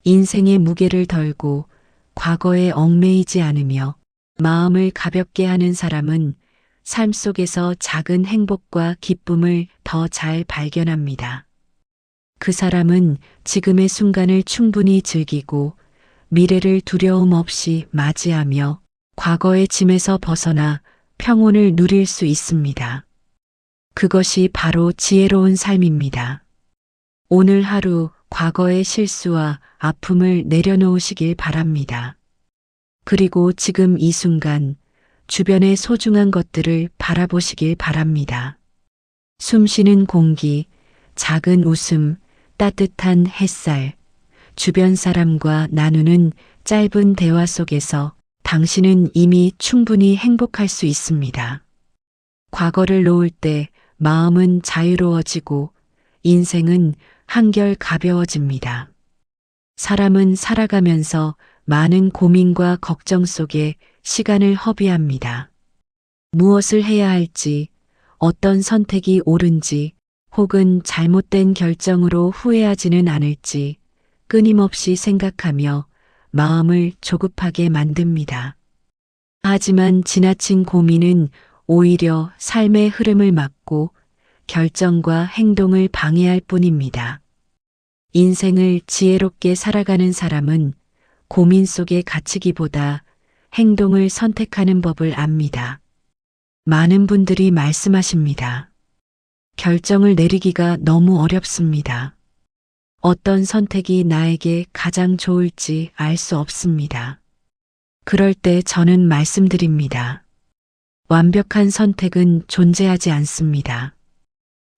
인생의 무게를 덜고 과거에 얽매이지 않으며 마음을 가볍게 하는 사람은 삶 속에서 작은 행복과 기쁨을 더 잘 발견합니다. 그 사람은 지금의 순간을 충분히 즐기고 미래를 두려움 없이 맞이하며 과거의 짐에서 벗어나 평온을 누릴 수 있습니다. 그것이 바로 지혜로운 삶입니다. 오늘 하루 과거의 실수와 아픔을 내려놓으시길 바랍니다. 그리고 지금 이 순간 주변의 소중한 것들을 바라보시길 바랍니다. 숨쉬는 공기, 작은 웃음, 따뜻한 햇살, 주변 사람과 나누는 짧은 대화 속에서 당신은 이미 충분히 행복할 수 있습니다. 과거를 놓을 때 마음은 자유로워지고 인생은 한결 가벼워집니다. 사람은 살아가면서 많은 고민과 걱정 속에 시간을 허비합니다. 무엇을 해야 할지, 어떤 선택이 옳은지, 혹은 잘못된 결정으로 후회하지는 않을지 끊임없이 생각하며 마음을 조급하게 만듭니다. 하지만 지나친 고민은 오히려 삶의 흐름을 막고 결정과 행동을 방해할 뿐입니다. 인생을 지혜롭게 살아가는 사람은 고민 속에 갇히기보다 행동을 선택하는 법을 압니다. 많은 분들이 말씀하십니다. 결정을 내리기가 너무 어렵습니다. 어떤 선택이 나에게 가장 좋을지 알 수 없습니다. 그럴 때 저는 말씀드립니다. 완벽한 선택은 존재하지 않습니다.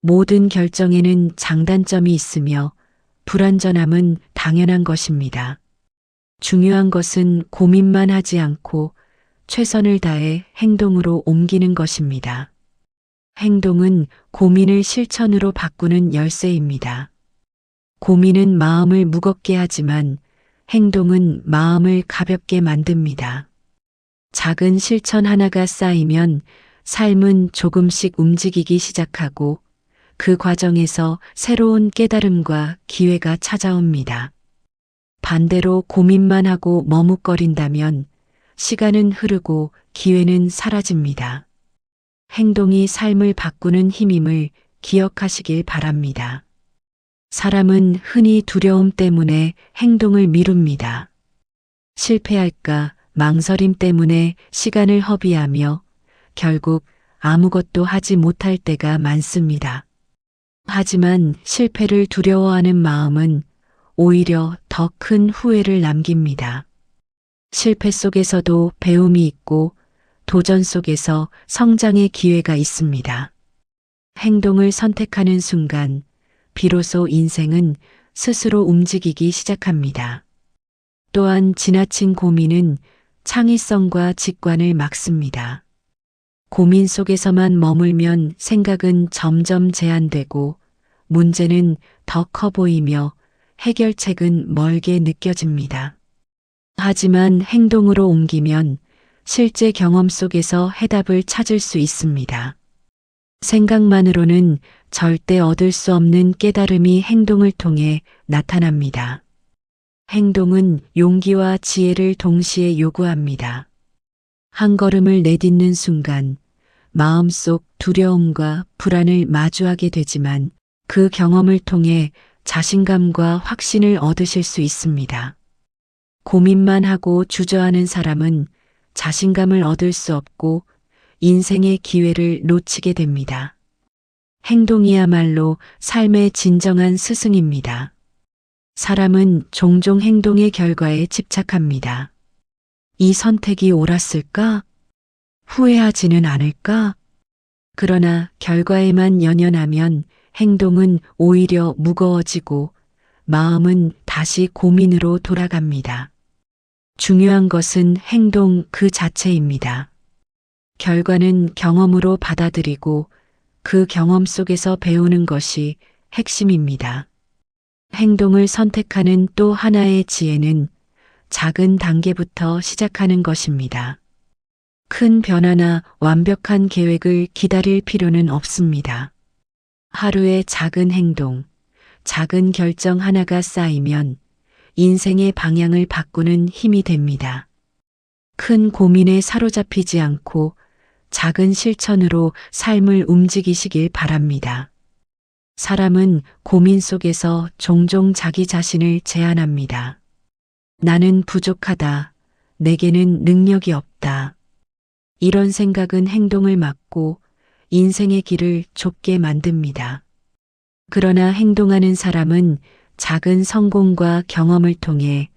모든 결정에는 장단점이 있으며 불완전함은 당연한 것입니다. 중요한 것은 고민만 하지 않고 최선을 다해 행동으로 옮기는 것입니다. 행동은 고민을 실천으로 바꾸는 열쇠입니다. 고민은 마음을 무겁게 하지만 행동은 마음을 가볍게 만듭니다. 작은 실천 하나가 쌓이면 삶은 조금씩 움직이기 시작하고 그 과정에서 새로운 깨달음과 기회가 찾아옵니다. 반대로 고민만 하고 머뭇거린다면 시간은 흐르고 기회는 사라집니다. 행동이 삶을 바꾸는 힘임을 기억하시길 바랍니다. 사람은 흔히 두려움 때문에 행동을 미룹니다. 실패할까 망설임 때문에 시간을 허비하며 결국 아무것도 하지 못할 때가 많습니다. 하지만 실패를 두려워하는 마음은 오히려 더 큰 후회를 남깁니다. 실패 속에서도 배움이 있고 도전 속에서 성장의 기회가 있습니다. 행동을 선택하는 순간 비로소 인생은 스스로 움직이기 시작합니다. 또한 지나친 고민은 창의성과 직관을 막습니다. 고민 속에서만 머물면 생각은 점점 제한되고 문제는 더 커 보이며 해결책은 멀게 느껴집니다. 하지만 행동으로 옮기면 실제 경험 속에서 해답을 찾을 수 있습니다. 생각만으로는 절대 얻을 수 없는 깨달음이 행동을 통해 나타납니다. 행동은 용기와 지혜를 동시에 요구합니다. 한 걸음을 내딛는 순간 마음속 두려움과 불안을 마주하게 되지만 그 경험을 통해 자신감과 확신을 얻으실 수 있습니다. 고민만 하고 주저하는 사람은 자신감을 얻을 수 없고 인생의 기회를 놓치게 됩니다. 행동이야말로 삶의 진정한 스승입니다. 사람은 종종 행동의 결과에 집착합니다. 이 선택이 옳았을까? 후회하지는 않을까? 그러나 결과에만 연연하면 행동은 오히려 무거워지고 마음은 다시 고민으로 돌아갑니다. 중요한 것은 행동 그 자체입니다. 결과는 경험으로 받아들이고 그 경험 속에서 배우는 것이 핵심입니다. 행동을 선택하는 또 하나의 지혜는 작은 단계부터 시작하는 것입니다. 큰 변화나 완벽한 계획을 기다릴 필요는 없습니다. 하루의 작은 행동, 작은 결정 하나가 쌓이면 인생의 방향을 바꾸는 힘이 됩니다. 큰 고민에 사로잡히지 않고 작은 실천으로 삶을 움직이시길 바랍니다. 사람은 고민 속에서 종종 자기 자신을 제한합니다. 나는 부족하다. 내게는 능력이 없다. 이런 생각은 행동을 막고 인생의 길을 좁게 만듭니다. 그러나 행동하는 사람은 작은 성공과 경험을 통해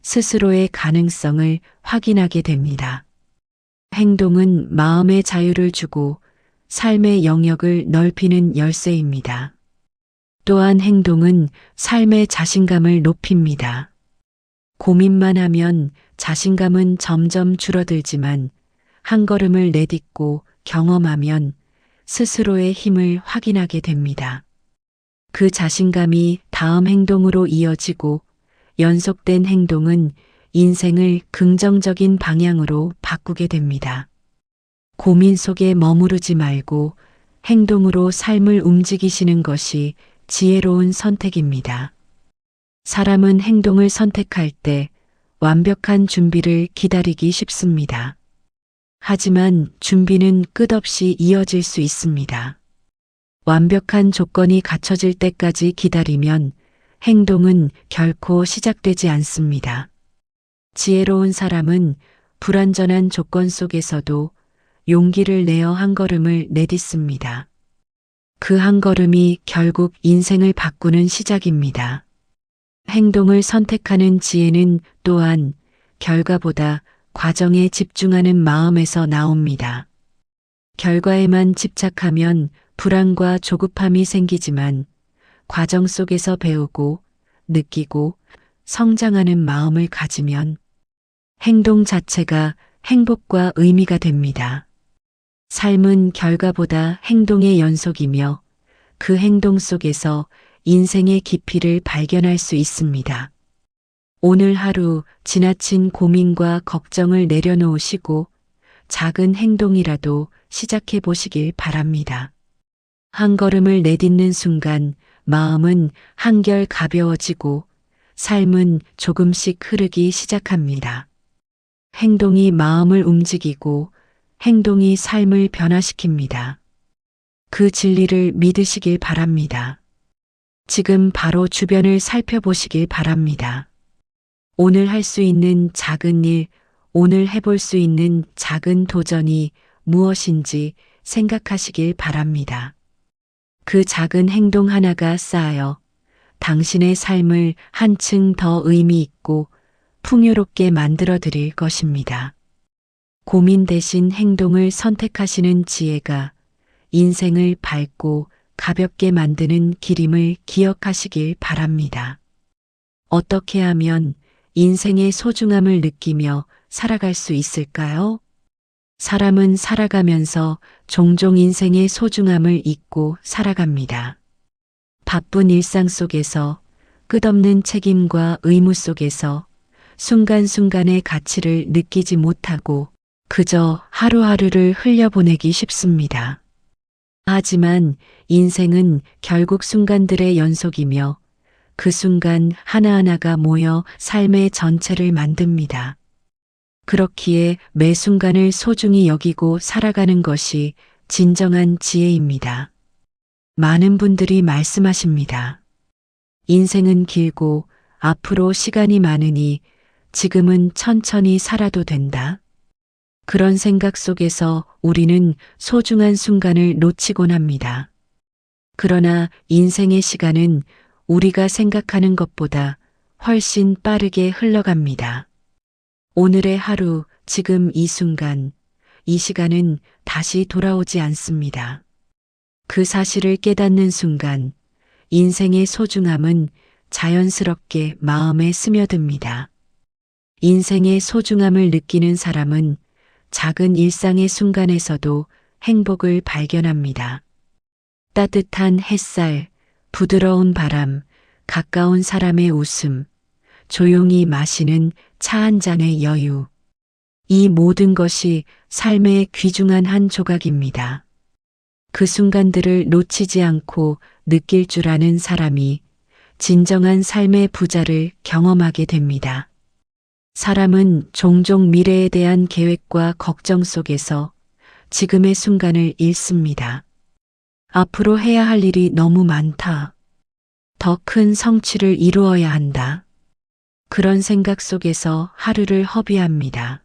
스스로의 가능성을 확인하게 됩니다. 행동은 마음의 자유를 주고 삶의 영역을 넓히는 열쇠입니다. 또한 행동은 삶의 자신감을 높입니다. 고민만 하면 자신감은 점점 줄어들지만 한 걸음을 내딛고 경험하면 스스로의 힘을 확인하게 됩니다. 그 자신감이 다음 행동으로 이어지고 연속된 행동은 인생을 긍정적인 방향으로 바꾸게 됩니다. 고민 속에 머무르지 말고 행동으로 삶을 움직이시는 것이 지혜로운 선택입니다. 사람은 행동을 선택할 때 완벽한 준비를 기다리기 쉽습니다. 하지만 준비는 끝없이 이어질 수 있습니다. 완벽한 조건이 갖춰질 때까지 기다리면 행동은 결코 시작되지 않습니다. 지혜로운 사람은 불완전한 조건 속에서도 용기를 내어 한 걸음을 내딛습니다. 그 한 걸음이 결국 인생을 바꾸는 시작입니다. 행동을 선택하는 지혜는 또한 결과보다 과정에 집중하는 마음에서 나옵니다. 결과에만 집착하면 불안과 조급함이 생기지만 과정 속에서 배우고 느끼고 성장하는 마음을 가지면 행동 자체가 행복과 의미가 됩니다. 삶은 결과보다 행동의 연속이며 그 행동 속에서 인생의 깊이를 발견할 수 있습니다. 오늘 하루 지나친 고민과 걱정을 내려놓으시고 작은 행동이라도 시작해 보시길 바랍니다. 한 걸음을 내딛는 순간 마음은 한결 가벼워지고 삶은 조금씩 흐르기 시작합니다. 행동이 마음을 움직이고 행동이 삶을 변화시킵니다. 그 진리를 믿으시길 바랍니다. 지금 바로 주변을 살펴보시길 바랍니다. 오늘 할 수 있는 작은 일, 오늘 해볼 수 있는 작은 도전이 무엇인지 생각하시길 바랍니다. 그 작은 행동 하나가 쌓여 당신의 삶을 한층 더 의미 있고 풍요롭게 만들어 드릴 것입니다. 고민 대신 행동을 선택하시는 지혜가 인생을 밝고 가볍게 만드는 길임을 기억하시길 바랍니다. 어떻게 하면 인생의 소중함을 느끼며 살아갈 수 있을까요? 사람은 살아가면서 종종 인생의 소중함을 잊고 살아갑니다. 바쁜 일상 속에서 끝없는 책임과 의무 속에서 순간순간의 가치를 느끼지 못하고 그저 하루하루를 흘려보내기 쉽습니다. 하지만 인생은 결국 순간들의 연속이며 그 순간 하나하나가 모여 삶의 전체를 만듭니다. 그렇기에 매 순간을 소중히 여기고 살아가는 것이 진정한 지혜입니다. 많은 분들이 말씀하십니다. 인생은 길고 앞으로 시간이 많으니 지금은 천천히 살아도 된다. 그런 생각 속에서 우리는 소중한 순간을 놓치곤 합니다. 그러나 인생의 시간은 우리가 생각하는 것보다 훨씬 빠르게 흘러갑니다. 오늘의 하루, 지금 이 순간, 이 시간은 다시 돌아오지 않습니다. 그 사실을 깨닫는 순간, 인생의 소중함은 자연스럽게 마음에 스며듭니다. 인생의 소중함을 느끼는 사람은 작은 일상의 순간에서도 행복을 발견합니다. 따뜻한 햇살, 부드러운 바람, 가까운 사람의 웃음, 조용히 마시는 차 한 잔의 여유. 이 모든 것이 삶의 귀중한 한 조각입니다. 그 순간들을 놓치지 않고 느낄 줄 아는 사람이 진정한 삶의 부자를 경험하게 됩니다. 사람은 종종 미래에 대한 계획과 걱정 속에서 지금의 순간을 잃습니다. 앞으로 해야 할 일이 너무 많다. 더 큰 성취를 이루어야 한다. 그런 생각 속에서 하루를 허비합니다.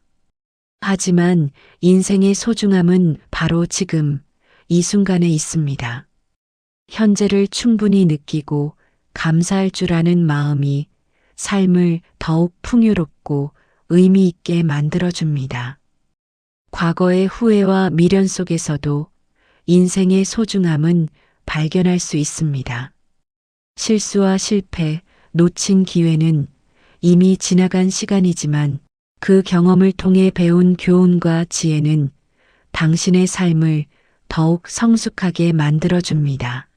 하지만 인생의 소중함은 바로 지금, 이 순간에 있습니다. 현재를 충분히 느끼고 감사할 줄 아는 마음이 삶을 더욱 풍요롭고 의미 있게 만들어줍니다. 과거의 후회와 미련 속에서도 인생의 소중함은 발견할 수 있습니다. 실수와 실패, 놓친 기회는 이미 지나간 시간이지만 그 경험을 통해 배운 교훈과 지혜는 당신의 삶을 더욱 성숙하게 만들어줍니다.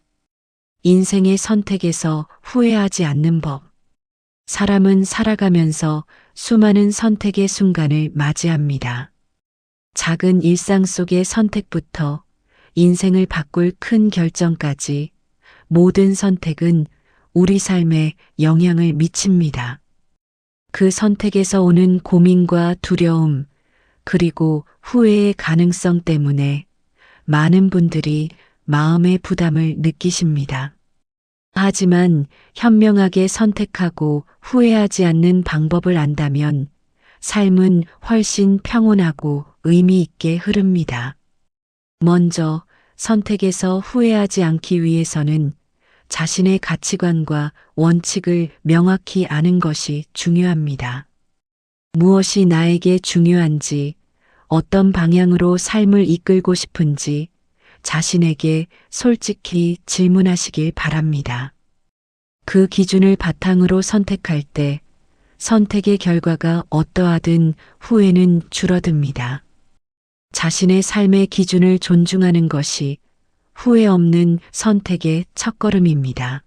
인생의 선택에서 후회하지 않는 법. 사람은 살아가면서 수많은 선택의 순간을 맞이합니다. 작은 일상 속의 선택부터 인생을 바꿀 큰 결정까지 모든 선택은 우리 삶에 영향을 미칩니다. 그 선택에서 오는 고민과 두려움, 그리고 후회의 가능성 때문에 많은 분들이 마음의 부담을 느끼십니다. 하지만 현명하게 선택하고 후회하지 않는 방법을 안다면 삶은 훨씬 평온하고 의미 있게 흐릅니다. 먼저 선택에서 후회하지 않기 위해서는 자신의 가치관과 원칙을 명확히 아는 것이 중요합니다. 무엇이 나에게 중요한지, 어떤 방향으로 삶을 이끌고 싶은지 자신에게 솔직히 질문하시길 바랍니다. 그 기준을 바탕으로 선택할 때 선택의 결과가 어떠하든 후회는 줄어듭니다. 자신의 삶의 기준을 존중하는 것이 후회 없는 선택의 첫걸음입니다.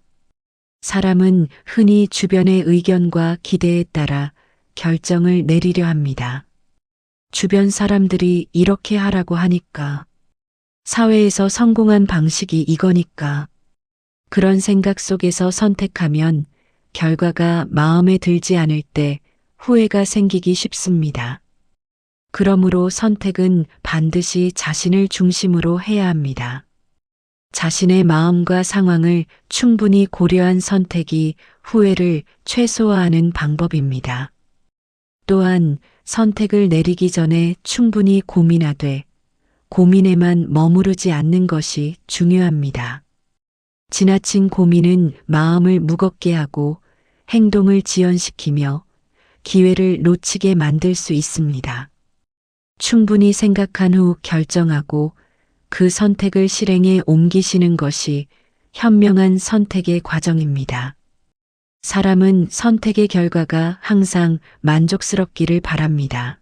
사람은 흔히 주변의 의견과 기대에 따라 결정을 내리려 합니다. 주변 사람들이 이렇게 하라고 하니까, 사회에서 성공한 방식이 이거니까, 그런 생각 속에서 선택하면 결과가 마음에 들지 않을 때 후회가 생기기 쉽습니다. 그러므로 선택은 반드시 자신을 중심으로 해야 합니다. 자신의 마음과 상황을 충분히 고려한 선택이 후회를 최소화하는 방법입니다. 또한 선택을 내리기 전에 충분히 고민하되 고민에만 머무르지 않는 것이 중요합니다. 지나친 고민은 마음을 무겁게 하고 행동을 지연시키며 기회를 놓치게 만들 수 있습니다. 충분히 생각한 후 결정하고 그 선택을 실행에 옮기시는 것이 현명한 선택의 과정입니다. 사람은 선택의 결과가 항상 만족스럽기를 바랍니다.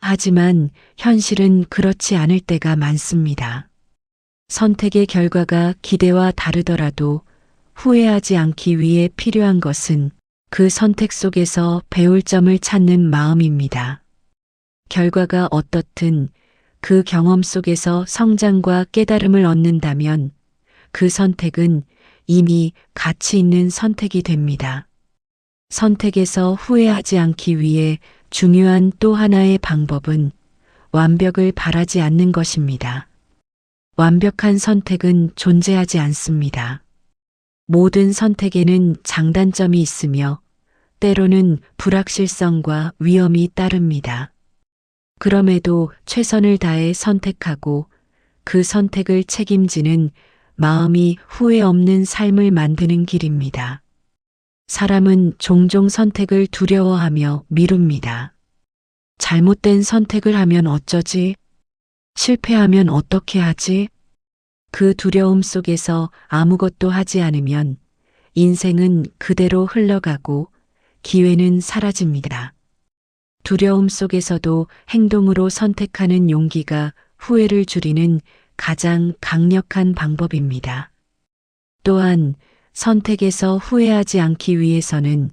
하지만 현실은 그렇지 않을 때가 많습니다. 선택의 결과가 기대와 다르더라도 후회하지 않기 위해 필요한 것은 그 선택 속에서 배울 점을 찾는 마음입니다. 결과가 어떻든 그 경험 속에서 성장과 깨달음을 얻는다면 그 선택은 이미 가치 있는 선택이 됩니다. 선택에서 후회하지 않기 위해 중요한 또 하나의 방법은 완벽을 바라지 않는 것입니다. 완벽한 선택은 존재하지 않습니다. 모든 선택에는 장단점이 있으며 때로는 불확실성과 위험이 따릅니다. 그럼에도 최선을 다해 선택하고 그 선택을 책임지는 마음이 후회 없는 삶을 만드는 길입니다. 사람은 종종 선택을 두려워하며 미룹니다. 잘못된 선택을 하면 어쩌지? 실패하면 어떻게 하지? 그 두려움 속에서 아무것도 하지 않으면 인생은 그대로 흘러가고 기회는 사라집니다. 두려움 속에서도 행동으로 선택하는 용기가 후회를 줄이는 가장 강력한 방법입니다. 또한 선택에서 후회하지 않기 위해서는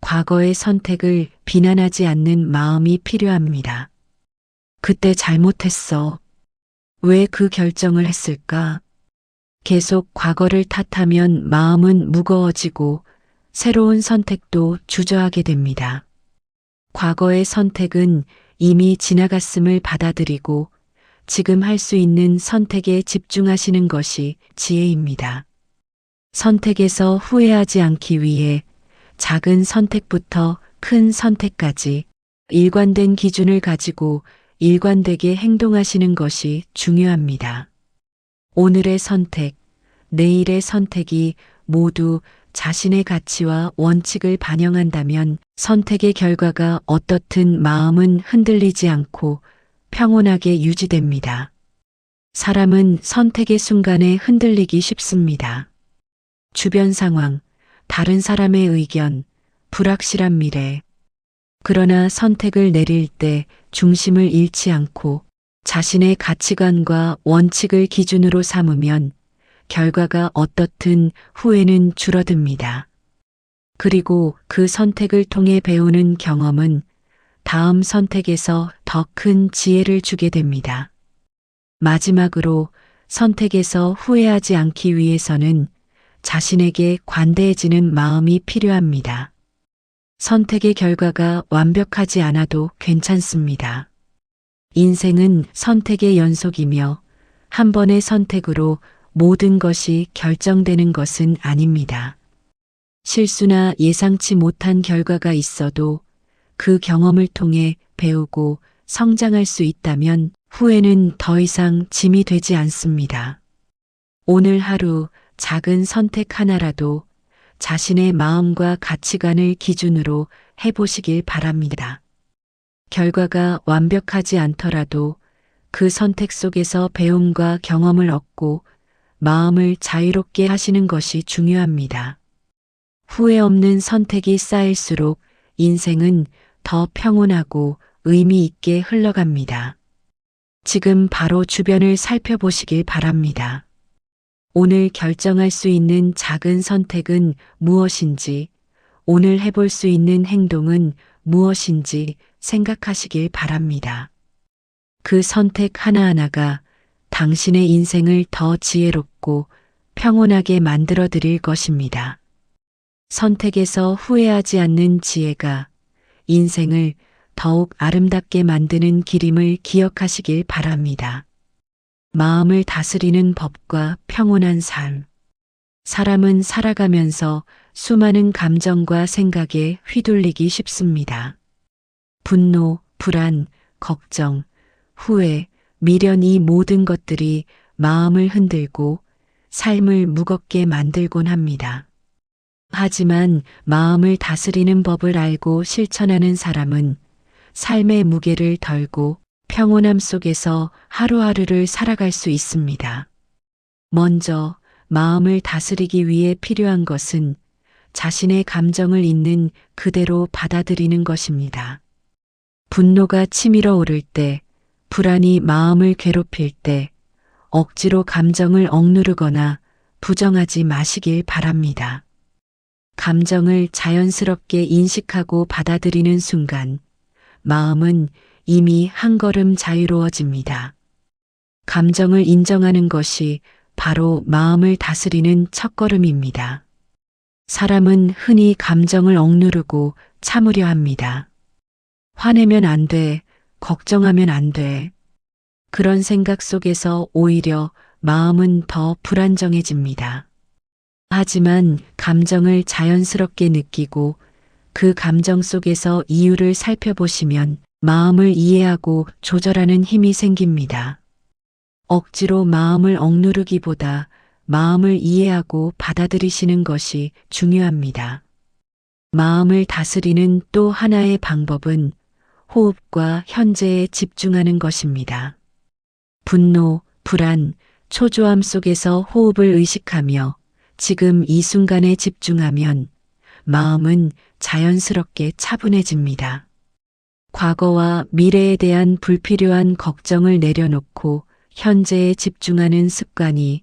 과거의 선택을 비난하지 않는 마음이 필요합니다. 그때 잘못했어. 왜 그 결정을 했을까? 계속 과거를 탓하면 마음은 무거워지고 새로운 선택도 주저하게 됩니다. 과거의 선택은 이미 지나갔음을 받아들이고 지금 할 수 있는 선택에 집중하시는 것이 지혜입니다. 선택에서 후회하지 않기 위해 작은 선택부터 큰 선택까지 일관된 기준을 가지고 일관되게 행동하시는 것이 중요합니다. 오늘의 선택, 내일의 선택이 모두 자신의 가치와 원칙을 반영한다면 선택의 결과가 어떻든 마음은 흔들리지 않고 평온하게 유지됩니다. 사람은 선택의 순간에 흔들리기 쉽습니다. 주변 상황, 다른 사람의 의견, 불확실한 미래. 그러나 선택을 내릴 때 중심을 잃지 않고 자신의 가치관과 원칙을 기준으로 삼으면 결과가 어떻든 후회는 줄어듭니다. 그리고 그 선택을 통해 배우는 경험은 다음 선택에서 더 큰 지혜를 주게 됩니다. 마지막으로 선택에서 후회하지 않기 위해서는 자신에게 관대해지는 마음이 필요합니다. 선택의 결과가 완벽하지 않아도 괜찮습니다. 인생은 선택의 연속이며 한 번의 선택으로 모든 것이 결정되는 것은 아닙니다. 실수나 예상치 못한 결과가 있어도 그 경험을 통해 배우고 성장할 수 있다면 후회는 더 이상 짐이 되지 않습니다. 오늘 하루 작은 선택 하나라도 자신의 마음과 가치관을 기준으로 해보시길 바랍니다. 결과가 완벽하지 않더라도 그 선택 속에서 배움과 경험을 얻고 마음을 자유롭게 하시는 것이 중요합니다. 후회 없는 선택이 쌓일수록 인생은 더 평온하고 의미 있게 흘러갑니다. 지금 바로 주변을 살펴보시길 바랍니다. 오늘 결정할 수 있는 작은 선택은 무엇인지, 오늘 해볼 수 있는 행동은 무엇인지 생각하시길 바랍니다. 그 선택 하나하나가 당신의 인생을 더 지혜롭고 평온하게 만들어 드릴 것입니다. 선택에서 후회하지 않는 지혜가 인생을 더욱 아름답게 만드는 길임을 기억하시길 바랍니다. 마음을 다스리는 법과 평온한 삶. 사람은 살아가면서 수많은 감정과 생각에 휘둘리기 쉽습니다. 분노, 불안, 걱정, 후회, 미련 이 모든 것들이 마음을 흔들고 삶을 무겁게 만들곤 합니다. 하지만 마음을 다스리는 법을 알고 실천하는 사람은 삶의 무게를 덜고 평온함 속에서 하루하루를 살아갈 수 있습니다. 먼저 마음을 다스리기 위해 필요한 것은 자신의 감정을 있는 그대로 받아들이는 것입니다. 분노가 치밀어 오를 때, 불안이 마음을 괴롭힐 때, 억지로 감정을 억누르거나 부정하지 마시길 바랍니다. 감정을 자연스럽게 인식하고 받아들이는 순간, 마음은 이미 한 걸음 자유로워집니다. 감정을 인정하는 것이 바로 마음을 다스리는 첫걸음입니다. 사람은 흔히 감정을 억누르고 참으려 합니다. 화내면 안 돼, 걱정하면 안 돼. 그런 생각 속에서 오히려 마음은 더 불안정해집니다. 하지만 감정을 자연스럽게 느끼고 그 감정 속에서 이유를 살펴보시면 마음을 이해하고 조절하는 힘이 생깁니다. 억지로 마음을 억누르기보다 마음을 이해하고 받아들이시는 것이 중요합니다. 마음을 다스리는 또 하나의 방법은 호흡과 현재에 집중하는 것입니다. 분노, 불안, 초조함 속에서 호흡을 의식하며 지금 이 순간에 집중하면 마음은 자연스럽게 차분해집니다. 과거와 미래에 대한 불필요한 걱정을 내려놓고 현재에 집중하는 습관이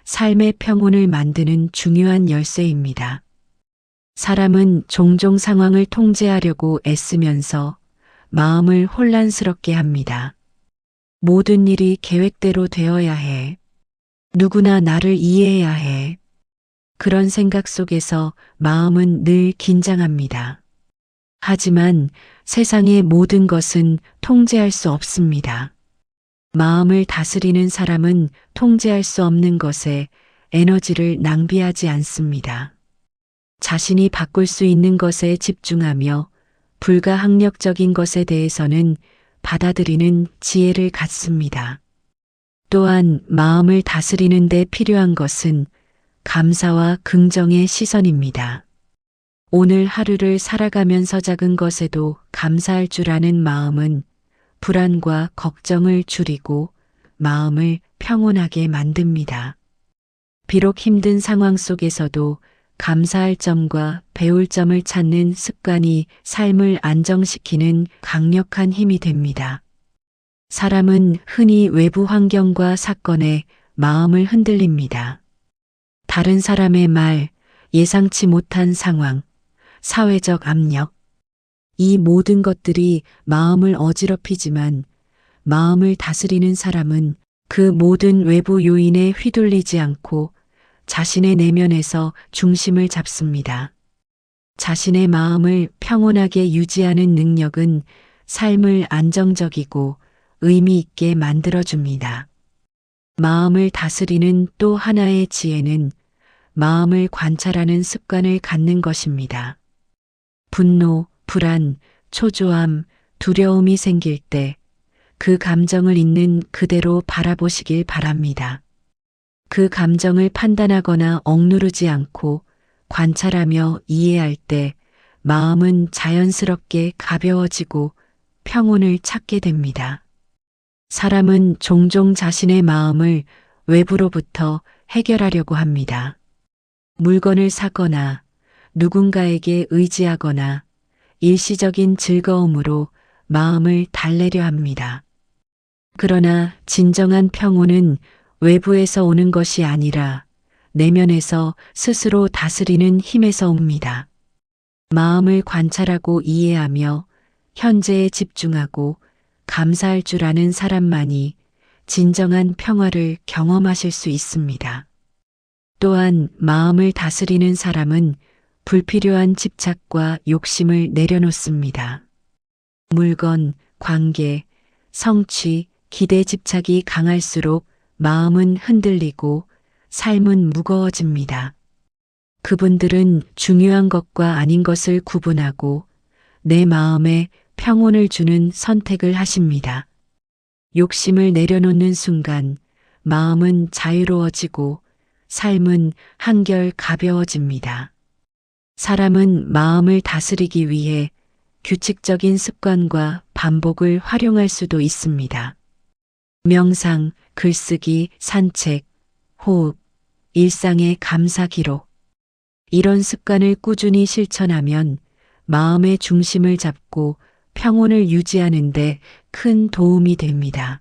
삶의 평온을 만드는 중요한 열쇠입니다. 사람은 종종 상황을 통제하려고 애쓰면서 마음을 혼란스럽게 합니다. 모든 일이 계획대로 되어야 해. 누구나 나를 이해해야 해. 그런 생각 속에서 마음은 늘 긴장합니다. 하지만 세상의 모든 것은 통제할 수 없습니다. 마음을 다스리는 사람은 통제할 수 없는 것에 에너지를 낭비하지 않습니다. 자신이 바꿀 수 있는 것에 집중하며 불가항력적인 것에 대해서는 받아들이는 지혜를 갖습니다. 또한 마음을 다스리는 데 필요한 것은 감사와 긍정의 시선입니다. 오늘 하루를 살아가면서 작은 것에도 감사할 줄 아는 마음은 불안과 걱정을 줄이고 마음을 평온하게 만듭니다. 비록 힘든 상황 속에서도 감사할 점과 배울 점을 찾는 습관이 삶을 안정시키는 강력한 힘이 됩니다. 사람은 흔히 외부 환경과 사건에 마음을 흔들립니다. 다른 사람의 말, 예상치 못한 상황, 사회적 압력, 이 모든 것들이 마음을 어지럽히지만 마음을 다스리는 사람은 그 모든 외부 요인에 휘둘리지 않고 자신의 내면에서 중심을 잡습니다. 자신의 마음을 평온하게 유지하는 능력은 삶을 안정적이고 의미 있게 만들어줍니다. 마음을 다스리는 또 하나의 지혜는 마음을 관찰하는 습관을 갖는 것입니다. 분노, 불안, 초조함, 두려움이 생길 때 그 감정을 있는 그대로 바라보시길 바랍니다. 그 감정을 판단하거나 억누르지 않고 관찰하며 이해할 때 마음은 자연스럽게 가벼워지고 평온을 찾게 됩니다. 사람은 종종 자신의 마음을 외부로부터 해결하려고 합니다. 물건을 사거나 누군가에게 의지하거나 일시적인 즐거움으로 마음을 달래려 합니다. 그러나 진정한 평온은 외부에서 오는 것이 아니라 내면에서 스스로 다스리는 힘에서 옵니다. 마음을 관찰하고 이해하며 현재에 집중하고 감사할 줄 아는 사람만이 진정한 평화를 경험하실 수 있습니다. 또한 마음을 다스리는 사람은 불필요한 집착과 욕심을 내려놓습니다. 물건, 관계, 성취, 기대 집착이 강할수록 마음은 흔들리고 삶은 무거워집니다. 그분들은 중요한 것과 아닌 것을 구분하고 내 마음에 평온을 주는 선택을 하십니다. 욕심을 내려놓는 순간 마음은 자유로워지고 삶은 한결 가벼워집니다. 사람은 마음을 다스리기 위해 규칙적인 습관과 반복을 활용할 수도 있습니다. 명상, 글쓰기, 산책, 호흡, 일상의 감사 기록. 이런 습관을 꾸준히 실천하면 마음의 중심을 잡고 평온을 유지하는 데 큰 도움이 됩니다.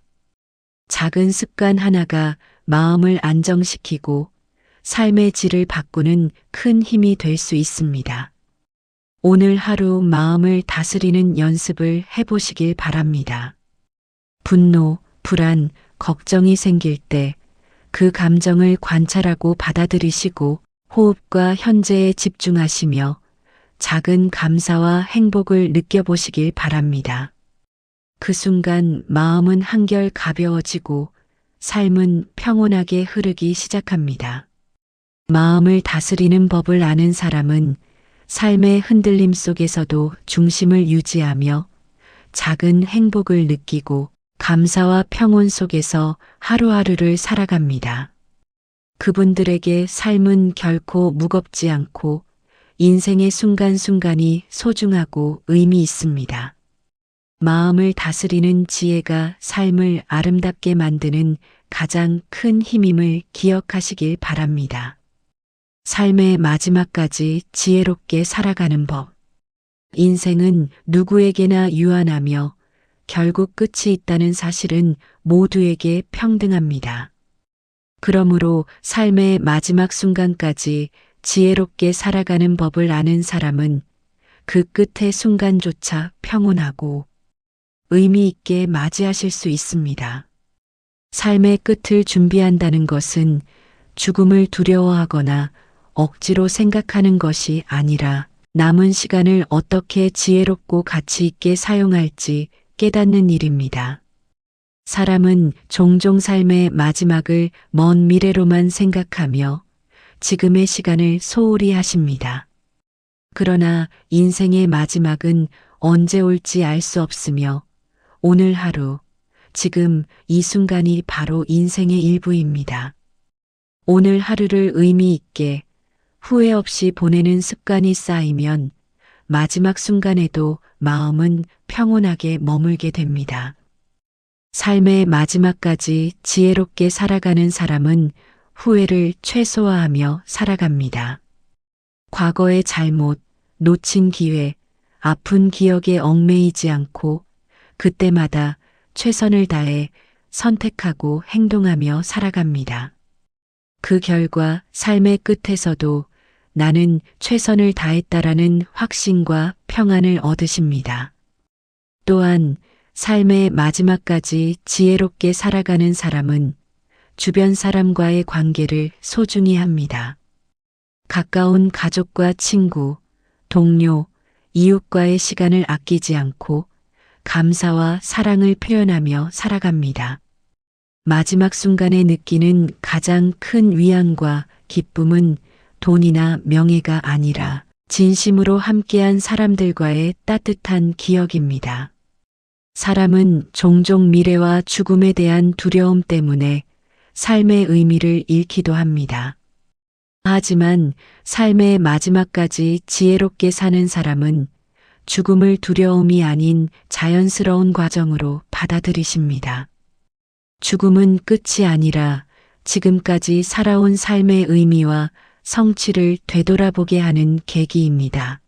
작은 습관 하나가 마음을 안정시키고 삶의 질을 바꾸는 큰 힘이 될 수 있습니다. 오늘 하루 마음을 다스리는 연습을 해보시길 바랍니다. 분노, 불안, 걱정이 생길 때 그 감정을 관찰하고 받아들이시고 호흡과 현재에 집중하시며 작은 감사와 행복을 느껴보시길 바랍니다. 그 순간 마음은 한결 가벼워지고 삶은 평온하게 흐르기 시작합니다. 마음을 다스리는 법을 아는 사람은 삶의 흔들림 속에서도 중심을 유지하며 작은 행복을 느끼고 감사와 평온 속에서 하루하루를 살아갑니다. 그분들에게 삶은 결코 무겁지 않고 인생의 순간순간이 소중하고 의미 있습니다. 마음을 다스리는 지혜가 삶을 아름답게 만드는 가장 큰 힘임을 기억하시길 바랍니다. 삶의 마지막까지 지혜롭게 살아가는 법. 인생은 누구에게나 유한하며 결국 끝이 있다는 사실은 모두에게 평등합니다. 그러므로 삶의 마지막 순간까지 지혜롭게 살아가는 법을 아는 사람은 그 끝의 순간조차 평온하고 의미 있게 맞이하실 수 있습니다. 삶의 끝을 준비한다는 것은 죽음을 두려워하거나 억지로 생각하는 것이 아니라 남은 시간을 어떻게 지혜롭고 가치 있게 사용할지 깨닫는 일입니다. 사람은 종종 삶의 마지막을 먼 미래로만 생각하며 지금의 시간을 소홀히 하십니다. 그러나 인생의 마지막은 언제 올지 알 수 없으며 오늘 하루, 지금 이 순간이 바로 인생의 일부입니다. 오늘 하루를 의미 있게 후회 없이 보내는 습관이 쌓이면 마지막 순간에도 마음은 평온하게 머물게 됩니다. 삶의 마지막까지 지혜롭게 살아가는 사람은 후회를 최소화하며 살아갑니다. 과거의 잘못, 놓친 기회, 아픈 기억에 얽매이지 않고 그때마다 최선을 다해 선택하고 행동하며 살아갑니다. 그 결과 삶의 끝에서도 나는 최선을 다했다라는 확신과 평안을 얻으십니다. 또한 삶의 마지막까지 지혜롭게 살아가는 사람은 주변 사람과의 관계를 소중히 합니다. 가까운 가족과 친구, 동료, 이웃과의 시간을 아끼지 않고 감사와 사랑을 표현하며 살아갑니다. 마지막 순간에 느끼는 가장 큰 위안과 기쁨은 돈이나 명예가 아니라 진심으로 함께한 사람들과의 따뜻한 기억입니다. 사람은 종종 미래와 죽음에 대한 두려움 때문에 삶의 의미를 잃기도 합니다. 하지만 삶의 마지막까지 지혜롭게 사는 사람은 죽음을 두려움이 아닌 자연스러운 과정으로 받아들이십니다. 죽음은 끝이 아니라 지금까지 살아온 삶의 의미와 성취를 되돌아보게 하는 계기입니다.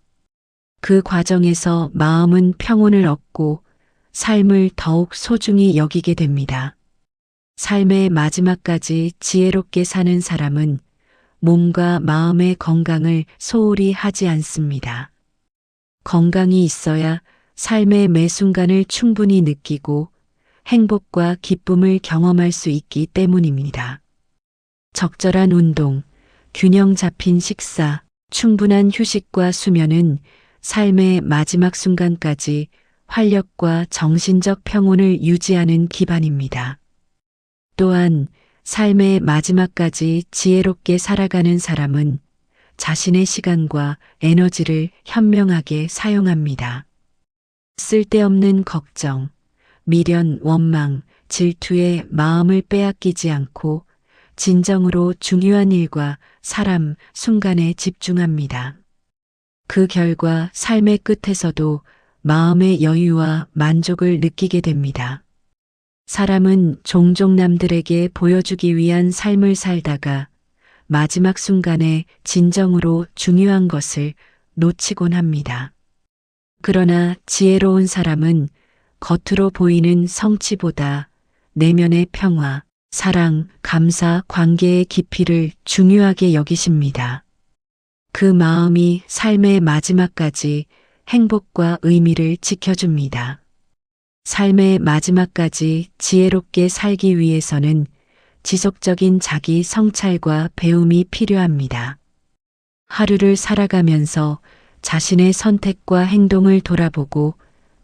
그 과정에서 마음은 평온을 얻고 삶을 더욱 소중히 여기게 됩니다. 삶의 마지막까지 지혜롭게 사는 사람은 몸과 마음의 건강을 소홀히 하지 않습니다. 건강이 있어야 삶의 매 순간을 충분히 느끼고 행복과 기쁨을 경험할 수 있기 때문입니다. 적절한 운동, 균형 잡힌 식사, 충분한 휴식과 수면은 삶의 마지막 순간까지 활력과 정신적 평온을 유지하는 기반입니다. 또한 삶의 마지막까지 지혜롭게 살아가는 사람은 자신의 시간과 에너지를 현명하게 사용합니다. 쓸데없는 걱정, 미련, 원망, 질투에 마음을 빼앗기지 않고 진정으로 중요한 일과 사람, 순간에 집중합니다. 그 결과 삶의 끝에서도 마음의 여유와 만족을 느끼게 됩니다. 사람은 종종 남들에게 보여주기 위한 삶을 살다가 마지막 순간에 진정으로 중요한 것을 놓치곤 합니다. 그러나 지혜로운 사람은 겉으로 보이는 성취보다 내면의 평화, 사랑, 감사, 관계의 깊이를 중요하게 여기십니다. 그 마음이 삶의 마지막까지 행복과 의미를 지켜줍니다. 삶의 마지막까지 지혜롭게 살기 위해서는 지속적인 자기 성찰과 배움이 필요합니다. 하루를 살아가면서 자신의 선택과 행동을 돌아보고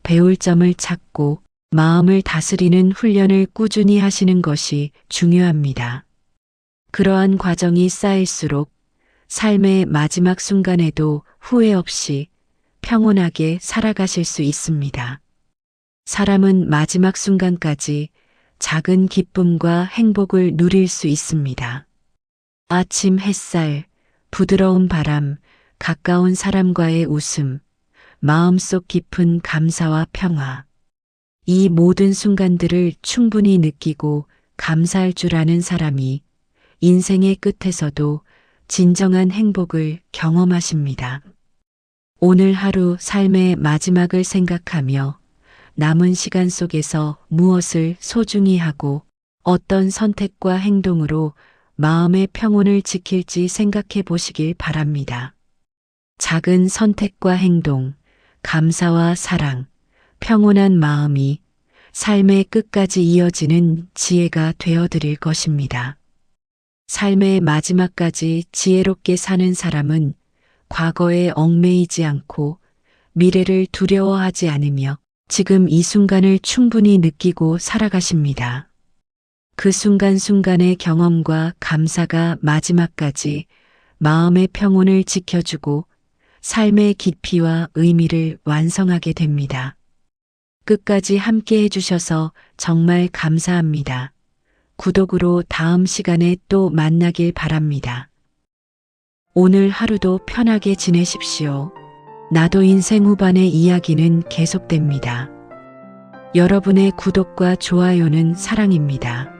배울 점을 찾고 마음을 다스리는 훈련을 꾸준히 하시는 것이 중요합니다. 그러한 과정이 쌓일수록 삶의 마지막 순간에도 후회 없이 평온하게 살아가실 수 있습니다. 사람은 마지막 순간까지 작은 기쁨과 행복을 누릴 수 있습니다. 아침 햇살, 부드러운 바람, 가까운 사람과의 웃음, 마음속 깊은 감사와 평화. 이 모든 순간들을 충분히 느끼고 감사할 줄 아는 사람이 인생의 끝에서도 진정한 행복을 경험하십니다. 오늘 하루 삶의 마지막을 생각하며 남은 시간 속에서 무엇을 소중히 하고 어떤 선택과 행동으로 마음의 평온을 지킬지 생각해 보시길 바랍니다. 작은 선택과 행동, 감사와 사랑, 평온한 마음이 삶의 끝까지 이어지는 지혜가 되어드릴 것입니다. 삶의 마지막까지 지혜롭게 사는 사람은 과거에 얽매이지 않고 미래를 두려워하지 않으며 지금 이 순간을 충분히 느끼고 살아가십니다. 그 순간순간의 경험과 감사가 마지막까지 마음의 평온을 지켜주고 삶의 깊이와 의미를 완성하게 됩니다. 끝까지 함께 해주셔서 정말 감사합니다. 구독으로 다음 시간에 또 만나길 바랍니다. 오늘 하루도 편하게 지내십시오. 나도 인생 후반의 이야기는 계속됩니다. 여러분의 구독과 좋아요는 사랑입니다.